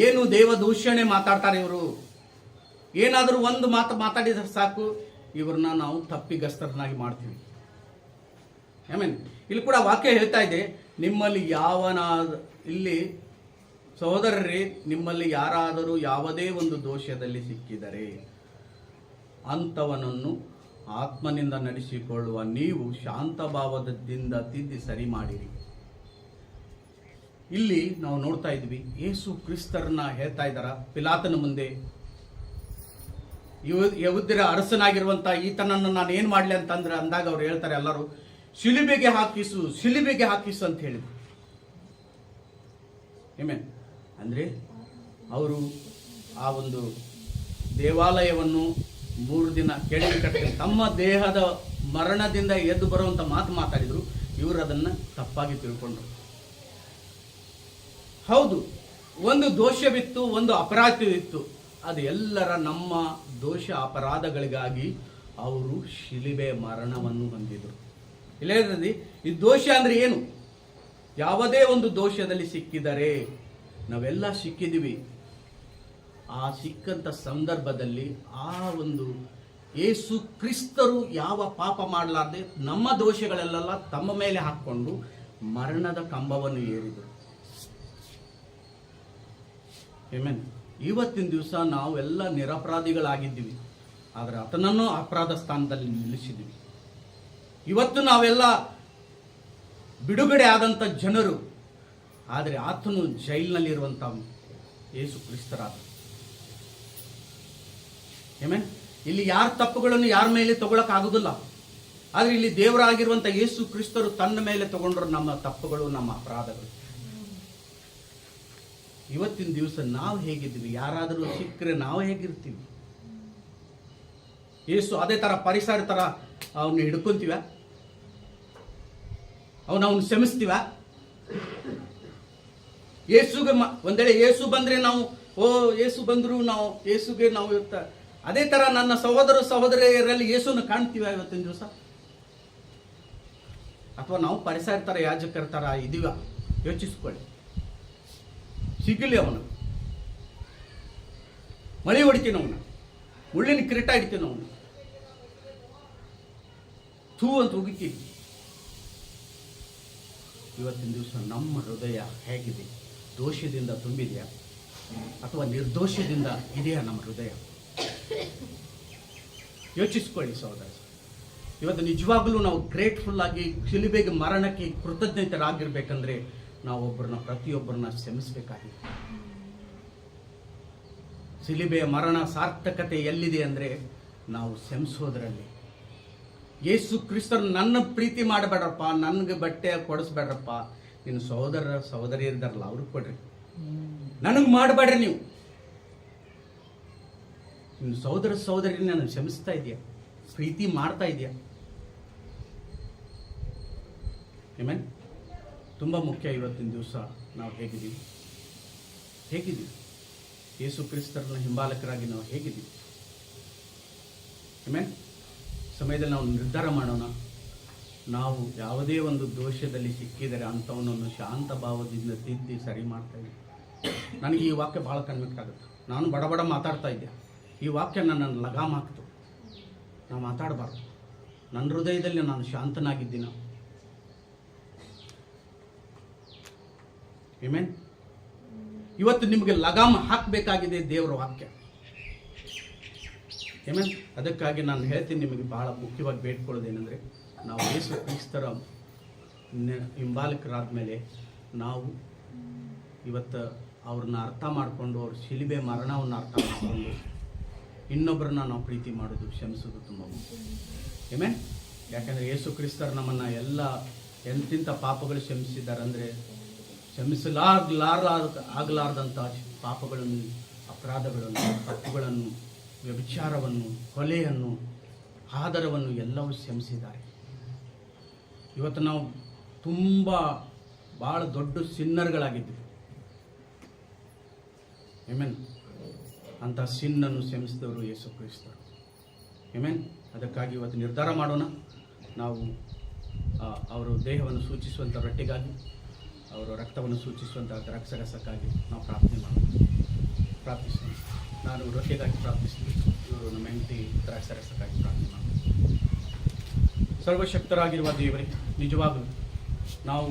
ಏನು ದೇವ ದೂಷಣೆ ಮಾತಾಡ್ತಾರೆ ಇವರು, ಏನಾದರೂ ಒಂದು ಮಾತು ಮಾತಾಡಿದ್ರೆ ಸಾಕು ಇವ್ರನ್ನ ನಾವು ತಪ್ಪಿಗಸ್ತರನ್ನಾಗಿ ಮಾಡ್ತೀವಿ. ಆಮೇಲೆ ಇಲ್ಲಿ ಕೂಡ ವಾಕ್ಯ ಹೇಳ್ತಾ ಇದೆ, ನಿಮ್ಮಲ್ಲಿ ಇಲ್ಲಿ ಸಹೋದರರೇ, ನಿಮ್ಮಲ್ಲಿ ಯಾರಾದರೂ ಯಾವುದೇ ಒಂದು ದೋಷದಲ್ಲಿ ಸಿಕ್ಕಿದರೆ ಅಂಥವನನ್ನು ಆತ್ಮನಿಂದ ನಡೆಸಿಕೊಳ್ಳುವ ನೀವು ಶಾಂತ ಭಾವದಿಂದ ತಿದ್ದಿ ಸರಿ ಮಾಡಿರಿ. ಇಲ್ಲಿ ನಾವು ನೋಡ್ತಾ ಇದ್ವಿ, ಯೇಸು ಕ್ರಿಸ್ತರನ್ನ ಹೇಳ್ತಾ ಇದ್ದಾರ ಪಿಲಾತನ ಮುಂದೆ, ಯಹೂದ್ಯರ ಅರಸನಾಗಿರುವಂತ ಈತನನ್ನು ನಾನು ಏನ್ ಮಾಡ್ಲಿ ಅಂದಾಗ ಅವ್ರು ಹೇಳ್ತಾರೆ, ಎಲ್ಲರೂ ಶಿಲುಬೆಗೆ ಹಾಕಿಸು, ಶಿಲುಬೆಗೆ ಹಾಕಿಸು ಅಂತ ಹೇಳಿದ್ರು. ಆಮೆನ್. ಅಂದ್ರೆ ಅವರು ಆ ಒಂದು ದೇವಾಲಯವನ್ನು 3 ದಿನ ಕೆಳಗೆ ಕಟ್ಟಿ ತಮ್ಮ ದೇಹದ ಮರಣದಿಂದ ಎದ್ದು ಬರುವಂತ ಮಾತಾಡಿದ್ರು. ಇವರು ಅದನ್ನ ತಪ್ಪಾಗಿ ತಿಳ್ಕೊಂಡ್ರು. ಹೌದು, ಒಂದು ದೋಷವಿತ್ತು, ಒಂದು ಅಪರಾಧವಿತ್ತು. ಅದು ಎಲ್ಲರ ನಮ್ಮ ದೋಷ ಅಪರಾಧಗಳಿಗಾಗಿ ಅವರು ಶಿಲುಬೆ ಮರಣವನ್ನು ಹೊಂದಿದ್ರು. ಇಲ್ಲೇ ಈ ದೋಷ ಅಂದ್ರೆ ಏನು? ಯಾವುದೇ ಒಂದು ದೋಷದಲ್ಲಿ ಸಿಕ್ಕಿದರೆ, ನಾವೆಲ್ಲ ಸಿಕ್ಕಿದ್ದೀವಿ. ಆ ಸಿಕ್ಕಂತ ಸಂದರ್ಭದಲ್ಲಿ ಆ ಒಂದು ಯೇಸು ಕ್ರಿಸ್ತರು ಯಾವ ಪಾಪ ಮಾಡಲಾರ್ದೆ ನಮ್ಮ ದೋಷಗಳೆಲ್ಲ ತಮ್ಮ ಮೇಲೆ ಹಾಕ್ಕೊಂಡು ಮರಣದ ಕಂಬವನ್ನು ಏರಿದರು. ಆಮೆನ್. ಇವತ್ತಿನ ದಿವಸ ನಾವೆಲ್ಲ ನಿರಪರಾಧಿಗಳಾಗಿದ್ದೀವಿ, ಆದರೆ ಆತನನ್ನು ಅಪರಾಧ ಸ್ಥಾನದಲ್ಲಿ ನಿಲ್ಲಿಸಿದ್ದೀವಿ. ಇವತ್ತು ನಾವೆಲ್ಲ ಬಿಡುಗಡೆ ಆದಂಥ ಜನರು, ಆದರೆ ಆತನು ಜೈಲಿನಲ್ಲಿರುವಂಥ ಯೇಸು ಕ್ರಿಸ್ತರಾದ. ಆಮೆನ್. ಇಲ್ಲಿ ಯಾರ ತಪ್ಪುಗಳನ್ನು ಯಾರ ಮೇಲೆ ತಗೊಳಕ್ಕಾಗುದಿಲ್ಲ, ಆದರೆ ಇಲ್ಲಿ ದೇವರಾಗಿರುವಂಥ ಯೇಸು ಕ್ರಿಸ್ತರು ತನ್ನ ಮೇಲೆ ತಗೊಂಡ್ರು ನಮ್ಮ ತಪ್ಪುಗಳು, ನಮ್ಮ ಅಪರಾಧಗಳು. ಇವತ್ತಿನ ದಿವಸ ನಾವು ಹೇಗಿದ್ದೀವಿ? ಯಾರಾದರೂ ಸಿಕ್ಕರೆ ನಾವು ಹೇಗಿರ್ತೀವಿ? ಯೇಸು ಅದೇ ತರ ಪರಿಸರ ತರ ಅವನ್ನ ಹಿಡ್ಕೊಂತೀವ? ಅವನು ಕ್ಷಮಿಸ್ತೀವ? ಯೇಸುಗೆ ಒಂದೇಳೆ ಯೇಸು ಬಂದ್ರೆ ನಾವು ಯೇಸು ಬಂದ್ರು ನಾವು ಯೇಸುಗೆ ನಾವು ಅದೇ ತರ ನನ್ನ ಸಹೋದರ ಸಹೋದರಿಯರಲ್ಲಿ ಯೇಸುನ ಕಾಣ್ತೀವ ಇವತ್ತಿನ ದಿವಸ? ಅಥವಾ ನಾವು ಪರಿಸರ ತರ ಯಾಜಕರ ತರ ಇದೀವ? ಯೋಚಿಸ್ಕೊಳ್ಳಿ. ಸಿಗಲಿ ಅವನು, ಮಳೆ ಹೊಡಿತೀನಿ ಅವನು, ಮುಳ್ಳಿನ ಕಿರೀಟ ಹಿಡಿತೀನಿ ಅವನು, ಥೂ ಅಂತ ಹೋಗಿತ್ತೀವಿ. ಇವತ್ತಿನ ದಿವಸ ನಮ್ಮ ಹೃದಯ ಹೇಗಿದೆ? ದೋಷದಿಂದ ತುಂಬಿದೆಯಾ ಅಥವಾ ನಿರ್ದೋಷದಿಂದ ಇದೆಯಾ ನಮ್ಮ ಹೃದಯ? ಯೋಚಿಸ್ಕೊಳ್ಳಿ ಸಹೋದರ. ಇವತ್ತು ನಿಜವಾಗ್ಲೂ ನಾವು ಗ್ರೇಟ್ಫುಲ್ ಆಗಿ ಶಿಲುಬೆಗೆ ಮರಣಕ್ಕೆ ಕೃತಜ್ಞತರಾಗಿರ್ಬೇಕಂದ್ರೆ ನಾವು ಪ್ರತಿಯೊಬ್ಬರನ್ನ ಕ್ಷಮಿಸಬೇಕಾಗಿದೆ. ಶಿಲುಬೆಯ ಮರಣ ಸಾರ್ಥಕತೆ ಎಲ್ಲಿದೆ ಅಂದ್ರೆ ನಾವು ಕ್ಷಮಿಸೋದ್ರಲ್ಲಿ. ಯೇಸು ಕ್ರಿಸ್ತರು ನನ್ನ ಪ್ರೀತಿ ಮಾಡಬೇಡ್ರಪ್ಪ, ನನಗೆ ಬಟ್ಟೆ ಕೊಡಿಸ್ಬೇಡ್ರಪ್ಪ, ನಿನ್ನ ಸಹೋದರ ಸಹೋದರಿಯರಿದ್ದಾರಲ್ಲ ಅವ್ರಿಗೆ ಕೊಡ್ರಿ, ನನಗೆ ಮಾಡಬೇಡ್ರಿ. ನೀವು ನಿನ್ನ ಸಹೋದರ ಸಹೋದರಿ ನಾನು ಕ್ಷಮಿಸ್ತಾ ಇದೆಯಾ? ಪ್ರೀತಿ ಮಾಡ್ತಾ ಇದೆಯಾ? ಆಮೆನ್. ತುಂಬ ಮುಖ್ಯ. ಇವತ್ತಿನ ದಿವಸ ನಾವು ಹೇಗಿದ್ದೀವಿ? ಯೇಸು ಕ್ರಿಸ್ತರನ್ನ ಹಿಂಬಾಲಕರಾಗಿ ನಾವು ಹೇಗಿದ್ದೀವಿ? ಆಮೆನ್. ಸಮಯದಲ್ಲಿ ನಾವು ನಿರ್ಧಾರ ಮಾಡೋಣ. ನಾವು ಯಾವುದೇ ಒಂದು ದೋಷದಲ್ಲಿ ಸಿಕ್ಕಿದರೆ ಅಂಥವನನ್ನು ಶಾಂತ ಭಾವದಿಂದ ತಿದ್ದಿ ಸರಿ ಮಾಡ್ತಾ ಇದ್ದೀವಿ. ನನಗೆ ಈ ವಾಕ್ಯ ಭಾಳ ಕನ್ವಿಕ್ಟ್ ಆಗುತ್ತೆ. ನಾನು ಬಡ ಮಾತಾಡ್ತಾ ಇದ್ದೆ, ಈ ವಾಕ್ಯ ನನ್ನನ್ನು ಲಗಾಮ್ ಹಾಕ್ತು. ನಾವು ಮಾತಾಡಬಾರ್ದು. ನನ್ನ ಹೃದಯದಲ್ಲಿ ನಾನು ಶಾಂತನಾಗಿದ್ದೀನ. ಆಮೆನ್. ಇವತ್ತು ನಿಮಗೆ ಲಗಾಮ್ ಹಾಕಬೇಕಾಗಿದೆ ದೇವರ ವಾಕ್ಯ. ಆಮೆನ್. ಅದಕ್ಕಾಗಿ ನಾನು ಹೇಳ್ತೀನಿ, ನಿಮಗೆ ಬಹಳ ಮುಖ್ಯವಾಗಿ ಬೇಡ್ಕೊಳ್ಳೋದೇನೆಂದರೆ, ನಾವು ಯೇಸು ಕ್ರಿಸ್ತರ ಹಿಂಬಾಲಕರಾದ ಮೇಲೆ ನಾವು ಇವತ್ತು ಅವ್ರನ್ನ ಅರ್ಥ ಮಾಡಿಕೊಂಡು, ಅವ್ರ ಶಿಲುಬೆ ಮರಣವನ್ನು ಅರ್ಥ ಮಾಡಿಕೊಂಡು ಇನ್ನೊಬ್ಬರನ್ನ ನಾವು ಪ್ರೀತಿ ಮಾಡೋದು, ಕ್ಷಮಿಸೋದು ತುಂಬ ಮುಖ್ಯ. ಆಮೆನ್. ಯಾಕಂದರೆ ಯೇಸು ಕ್ರಿಸ್ತರು ನಮ್ಮನ್ನು ಎಲ್ಲ ಎಂತಿಂಥ ಪಾಪಗಳು ಕ್ಷಮಿಸಿದ್ದಾರೆ ಅಂದರೆ, ಆಗಲಾರ್ದಂಥ ಪಾಪಗಳನ್ನು, ಅಪರಾಧಗಳನ್ನು, ತಪ್ಪುಗಳನ್ನು, ವ್ಯಭಿಚಾರವನ್ನು, ಕೊಲೆಯನ್ನು, ಆದರವನ್ನು ಎಲ್ಲವೂ ಕ್ಷಮಿಸಿದ್ದಾರೆ. ಇವತ್ತು ನಾವು ತುಂಬ ಭಾಳ ದೊಡ್ಡ ಸಿನ್ನರ್ಗಳಾಗಿದ್ದೀವಿ. ಆಮೆನ್. ಅಂಥ ಸಿನ್ನನ್ನು ಕ್ಷಮಿಸಿದವರು ಯೇಸು ಕ್ರಿಸ್ತರು. ಆಮೆನ್. ಅದಕ್ಕಾಗಿ ಇವತ್ತು ನಿರ್ಧಾರ ಮಾಡೋಣ. ನಾವು ಅವರು ದೇಹವನ್ನು ಸೂಚಿಸುವಂಥ ರೊಟ್ಟಿಗಾಗಿ, ಅವರ ರಕ್ತವನ್ನು ಸೂಚಿಸುವಂಥ ದ್ರಾಕ್ಷರಸಕ್ಕಾಗಿ ನಾವು ಪ್ರಾರ್ಥಿಸೋಣ. ನಾನು ರೊಟ್ಟಿಗಾಗಿ ಪ್ರಾರ್ಥಿಸ್ತೀನಿ, ಇವರು ನಮ್ಮ ಹೆಂಡತಿ ದ್ರಾಕ್ಷರಸಕ್ಕಾಗಿ ಪ್ರಾರ್ಥನೆ ಮಾಡೋಣ. ಸರ್ವಶಕ್ತರಾಗಿರುವ ದೇವರೇ, ನಿಜವಾಗಲೂ ನಾವು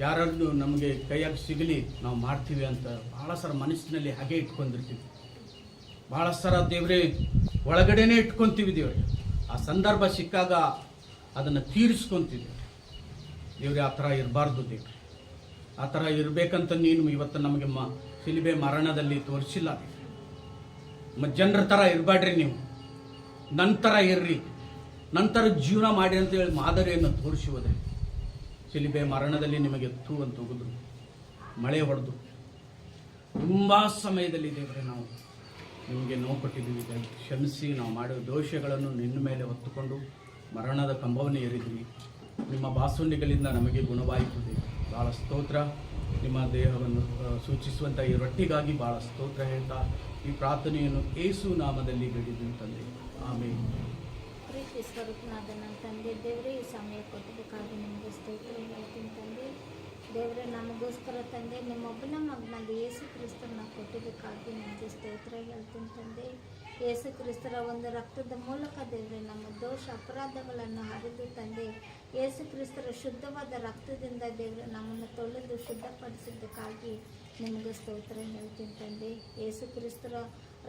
ಯಾರನ್ನು ನಮಗೆ ಕೈಯಾಗಿ ಸಿಗಲಿ ನಾವು ಮಾಡ್ತೀವಿ ಅಂತ ಭಾಳ ಸರ ಮನಸ್ಸಿನಲ್ಲಿ ಹಾಗೆ ಇಟ್ಕೊಂಡಿರ್ತೀವಿ. ಭಾಳ ಸರ ದೇವರೇ ಒಳಗಡೆನೇ ಇಟ್ಕೊತೀವಿ ದೇವರೇ. ಆ ಸಂದರ್ಭ ಸಿಕ್ಕಾಗ ಅದನ್ನು ತೀರಿಸ್ಕೊತೀವಿ ದೇವರೇ. ಆ ಥರ ಇರಬಾರ್ದು ದೇವ್ರೆ. ಆ ಥರ ಇರಬೇಕಂತ ನೀನು ಇವತ್ತು ನಮಗೆ ಶಿಲುಬೆ ಮರಣದಲ್ಲಿ ತೋರಿಸಿಲ್ಲ. ಜನರ ಥರ ಇರಬೇಡ್ರಿ, ನೀವು ನನ್ನ ಥರ ಇರ್ರಿ, ನಂತರ ಜೀವನ ಮಾಡಿ ಅಂತ ಹೇಳಿ ಮಾದರಿಯನ್ನು ತೋರಿಸಿ ಹೋದ್ರೆ. ಶಿಲುಬೆ ಮರಣದಲ್ಲಿ ನಿಮಗೆ ಎತ್ತು ಅಂತ ಹೋಗಿದ್ರು, ಮಳೆ ಹೊಡೆದು ತುಂಬ ಸಮಯದಲ್ಲಿ ದೇವರೇ ನಾವು ನಿಮಗೆ ನೋವು ಕೊಟ್ಟಿದ್ದೀವಿ. ಕ್ಷಮಿಸಿ, ನಾವು ಮಾಡುವ ದೋಷಗಳನ್ನು ನಿನ್ನ ಮೇಲೆ ಹೊತ್ತುಕೊಂಡು ಮರಣದ ಕಂಬವನ್ನು ಏರಿದ್ವಿ. ನಿಮ್ಮ ಬಾಸುಂಡಿಗಳಿಂದ ನಮಗೆ ಗುಣವಾಯಿತು. ಭಾಳ ಸ್ತೋತ್ರ. ನಿಮ್ಮ ದೇಹವನ್ನು ಸೂಚಿಸುವಂಥ ಈ ರೊಟ್ಟಿಗಾಗಿ ಭಾಳ ಸ್ತೋತ್ರ ಹೇಳ್ತಾ ಈ ಪ್ರಾರ್ಥನೆಯನ್ನು ಯೇಸು ನಾಮದಲ್ಲಿ ಬೇಡಿದ್ದು ತಂದೆ, ಆಮೇಲೆ. ಪ್ರೀತಿ ಸ್ವರೂಪನಾದ ನನ್ನ ತಂದೆ ದೇವರೇ, ಈ ಸಮಯ ಕೊಟ್ಟಿದ್ದಕ್ಕಾಗಿ ನಿಮಗೆ ಸ್ತೋತ್ರ ಹೇಳ್ತೀನಿ ತಂದೆ. ದೇವರೇ, ನಮಗೋಸ್ಕರ ತಂದೆ ನಿಮ್ಮೊಬ್ಬನ ಮಗನಾದ ಯೇಸು ಕ್ರಿಸ್ತನ ಕೊಟ್ಟಿದ್ದಕ್ಕಾಗಿ ನಿಮಗೆ ಸ್ತೋತ್ರ ಹೇಳ್ತೀನಿ ತಂದೆ. ಯೇಸು ಕ್ರಿಸ್ತರ ಒಂದು ರಕ್ತದ ಮೂಲಕ ದೇವರೇ ನಮ್ಮ ದೋಷ ಅಪರಾಧಗಳನ್ನು ಹರಿದು ತಂದೆ ಯೇಸು ಕ್ರಿಸ್ತರ ಶುದ್ಧವಾದ ರಕ್ತದಿಂದ ದೇವರೇ ನಮ್ಮನ್ನು ತೊಳೆದು ಶುದ್ಧಪಡಿಸಿದ್ದಕ್ಕಾಗಿ ನಿಮಗೆ ಸ್ತೋತ್ರ ಹೇಳ್ತೀನಿ ತಂದೆ. ಯೇಸು ಕ್ರಿಸ್ತರ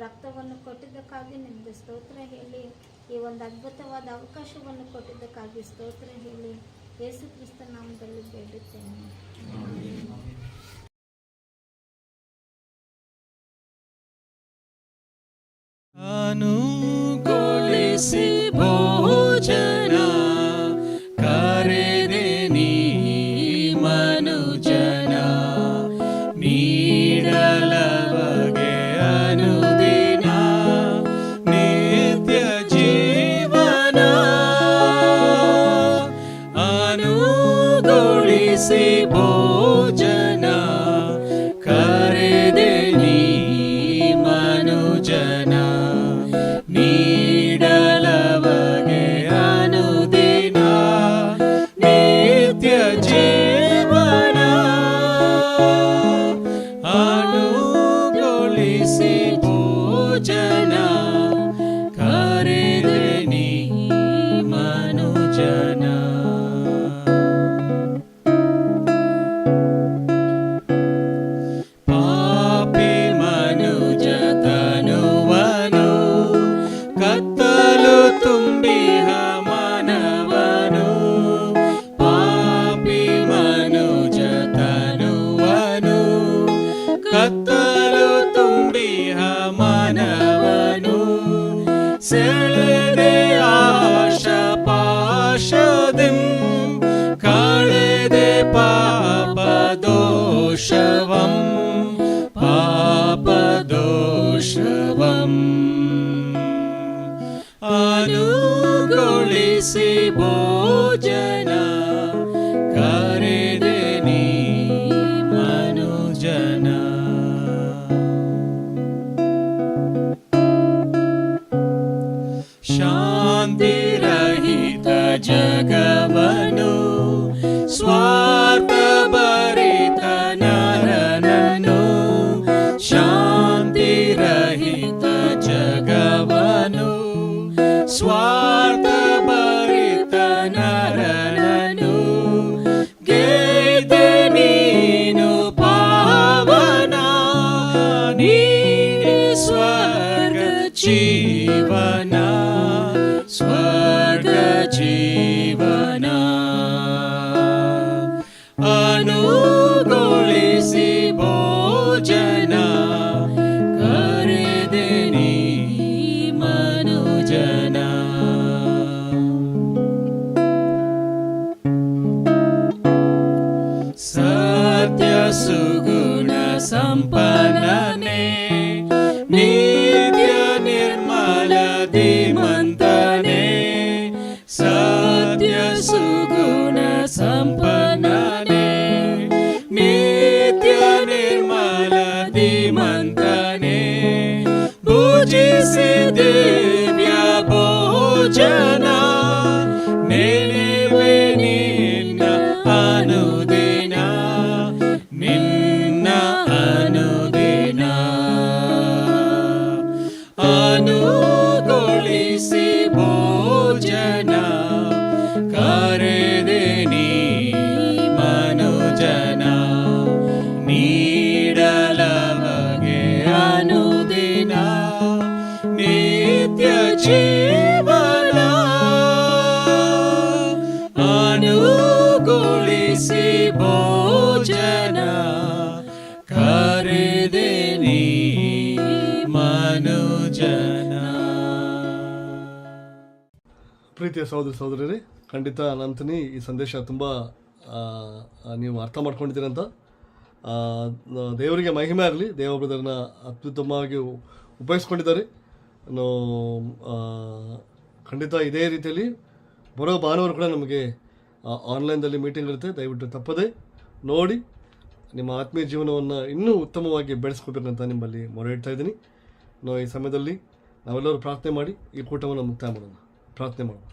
ರಕ್ತವನ್ನು ಕೊಟ್ಟಿದ್ದಕ್ಕಾಗಿ ನಿಮಗೆ ಸ್ತೋತ್ರ ಹೇಳಿ, ಈ ಒಂದು ಅದ್ಭುತವಾದ ಅವಕಾಶವನ್ನು ಕೊಟ್ಟಿದ್ದಕ್ಕಾಗಿ ಸ್ತೋತ್ರ ಹೇಳಿ ಯೇಸು ಕ್ರಿಸ್ತ ನಾಮದಲ್ಲಿ ಬೇಡುತ್ತೇನೆ. ಅನುಗೊಳಿಸಿ ಭೋಜನ ಕರೆದೆ ನೀ ಮನುಜನ, ನೀಡಲವಗೆ ಅನುದಿನ ನಿತ್ಯ ಜೀವನ. ಅನುಗೊಳಿಸಿ ಭೋಜನ ಕರೆದೆ ನೀ ಮನುಜನ, ನೀಡಲವಗೆ ಅನುದಿನ ನಿತ್ಯ ಜೀವನ. ಅನುಗೊಳಿಸಿ ಭೋಜನ ಕರೆದೆ ನೀ ಮನುಜನ. ಪಾಪಿ ಮನುಜ ತನುವನು ಕತ್ತಲು ತುಂಬಿಹ ಮನವನು, ಪಾಪಿ ಮನುಜ ತನುವನು ಕತ್ತಲು ತುಂಬಿಹ ಮನವನು, ಸೆಳೆದೆ ಆಶ ಪಾಶದಿಂ ಕಳೆದೆ ಪಾಪ ದೋಷವಂ, ಪಾಪ ದೋಷವಂ. ಅನುಗೊಳಿಸಿ ಭೋಜನ ಕರೆದೆ ನೀ ಮನುಜನ. ಶಾಂತಿರಹಿತ ಜಗವನು ಸ್ವಾರ್ಥ ಭರಿತ ನರನನು, ಶಾಂತಿರಹಿತ ಜಗವನು ಸ್ವಾರ್ಥ ಭರಿತ ನರನನು, ಗೆದ್ದೆ ನೀನು ಪಾವನ ನೀನೆ ಸ್ವರ್ಗ ಜೀವನ, ಸ್ವರ್ಗ ಜೀವನ. ಅನುಗೊಳಿಸಿ ಭೋಜನ ಕರೆದೆ ನೀ ಮನುಜನ. ಸತ್ಯ ಸುಗುಣ ಸಂಪನ್ನನೆ, ನಿತ್ಯ ನಿರ್ಮಲ ಧೀಮಂತನೆ, ಸತ್ಯ ಸುಗುಣ ಸಂಪನ್ನನೆ, ನಿತ್ಯ ನಿರ್ಮಲ ಧೀಮಂತನೆ, ಭುಜಿಸಿ ದಿವ್ಯ ಭೋಜನ ನೆನೆವೆ ನಿನ್ನ ಅನುದಿನ, ನಿನ್ನ ಅನುದಿನ. ಅನುಗೊಳಿಸಿ ಭೋಜನ ಕರೆದೆ ನೀ ಮನುಜನ, ನೀಡಲವಗೆ ಅನುದಿನ ನಿತ್ಯ ಜೀವನ. ಅನುಗೊಳಿಸಿ ಭೋಜನ ಕರೆದೆ ನೀ ಮನುಜನ. ಪ್ರೀತಿಯ ಸಹೋದರ ಸಹೋದರರೇ, ಖಂಡಿತ ನಂತನಿ ಈ ಸಂದೇಶ ತುಂಬ ನೀವು ಅರ್ಥ ಮಾಡ್ಕೊಂಡಿದ್ದೀರಂತ. ದೇವರಿಗೆ ಮಹಿಮೆ ಆಗಲಿ. ದೇವ ಬ್ರದರ್ನ ಅತ್ಯುತ್ತಮವಾಗಿ ಉಪಯೋಗಿಸ್ಕೊಂಡಿದ್ದಾರೆ. ಖಂಡಿತ ಇದೇ ರೀತಿಯಲ್ಲಿ ಬರೋ ಭಾನುವಾರ ಕೂಡ ನಮಗೆ ಆನ್ಲೈನ್ದಲ್ಲಿ ಮೀಟಿಂಗ್ ಇರುತ್ತೆ. ದಯವಿಟ್ಟು ತಪ್ಪದೆ ನೋಡಿ ನಿಮ್ಮ ಆತ್ಮೀಯ ಜೀವನವನ್ನು ಇನ್ನೂ ಉತ್ತಮವಾಗಿ ಬೆಳೆಸ್ಕೊಬೇಕಂತ ನಿಮ್ಮಲ್ಲಿ ಮೊರೆ ಇಡ್ತಾ ಇದ್ದೀನಿ. ಈ ಸಮಯದಲ್ಲಿ ನಾವೆಲ್ಲರೂ ಪ್ರಾರ್ಥನೆ ಮಾಡಿ ಈ ಕೂಟವನ್ನು ಮುಕ್ತಾಯ ಮಾಡೋಣ. ಪ್ರಾರ್ಥನೆ ಮಾಡೋಣ.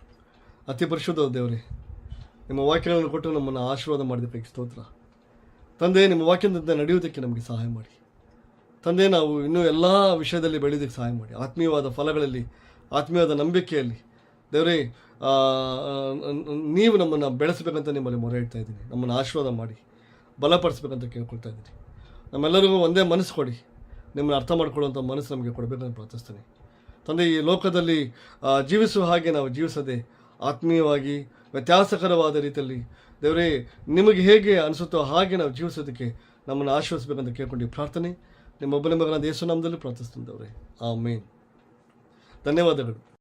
ಅತಿ ಪರಿಶುದ್ಧ ದೇವರೇ, ನಿಮ್ಮ ವಾಕ್ಯಗಳನ್ನು ಕೊಟ್ಟು ನಮ್ಮನ್ನು ಆಶೀರ್ವಾದ ಮಾಡಿದ್ದಕ್ಕಾಗಿ ಸ್ತೋತ್ರ. ತಂದೆ, ನಿಮ್ಮ ವಾಕ್ಯದಂತೆ ನಡೆಯುವುದಕ್ಕೆ ನಮಗೆ ಸಹಾಯ ಮಾಡಿ. ತಂದೆ, ನಾವು ಇನ್ನೂ ಎಲ್ಲ ವಿಷಯದಲ್ಲಿ ಬೆಳೆಯೋದಕ್ಕೆ ಸಹಾಯ ಮಾಡಿ. ಆತ್ಮೀಯವಾದ ಫಲಗಳಲ್ಲಿ, ಆತ್ಮೀಯವಾದ ನಂಬಿಕೆಯಲ್ಲಿ ದೇವರೇ ನೀವು ನಮ್ಮನ್ನು ಬೆಳೆಸಬೇಕಂತ ನಿಮ್ಮಲ್ಲಿ ಮೊರೆ ಇಡ್ತಾ ಇದ್ದೀನಿ. ನಮ್ಮನ್ನು ಆಶೀರ್ವಾದ ಮಾಡಿ ಬಲಪಡಿಸ್ಬೇಕಂತ ಕೇಳ್ಕೊಳ್ತಾ ಇದ್ದೀನಿ. ನಮ್ಮೆಲ್ಲರಿಗೂ ಒಂದೇ ಮನಸ್ಸು ಕೊಡಿ, ನಿಮ್ಮನ್ನು ಅರ್ಥ ಮಾಡ್ಕೊಳ್ಳುವಂಥ ಮನಸ್ಸು ನಮಗೆ ಕೊಡಬೇಕಂತ ಪ್ರಾರ್ಥಿಸ್ತೇನೆ. ತಂದೆ, ಈ ಲೋಕದಲ್ಲಿ ಜೀವಿಸುವ ಹಾಗೆ ನಾವು ಜೀವಿಸದೆ ಆತ್ಮೀಯವಾಗಿ ವ್ಯತ್ಯಾಸಕರವಾದ ರೀತಿಯಲ್ಲಿ ದೇವರೇ ನಿಮಗೆ ಹೇಗೆ ಅನಿಸುತ್ತೋ ಹಾಗೆ ನಾವು ಜೀವಿಸೋದಕ್ಕೆ ನಮ್ಮನ್ನು ಆಶೀರ್ವದಿಸಬೇಕಂತ ಕೇಳ್ಕೊಂಡು ಪ್ರಾರ್ಥನೆ ನಿಮ್ಮ ಒಬ್ಬನೇ ಮಗನಾದ ಯೇಸು ನಾಮದಲ್ಲಿ ಪ್ರಾರ್ಥಿಸ್ತೀನಿ ದೇವರೇ. ಆಮೇನ್. ಧನ್ಯವಾದಗಳು.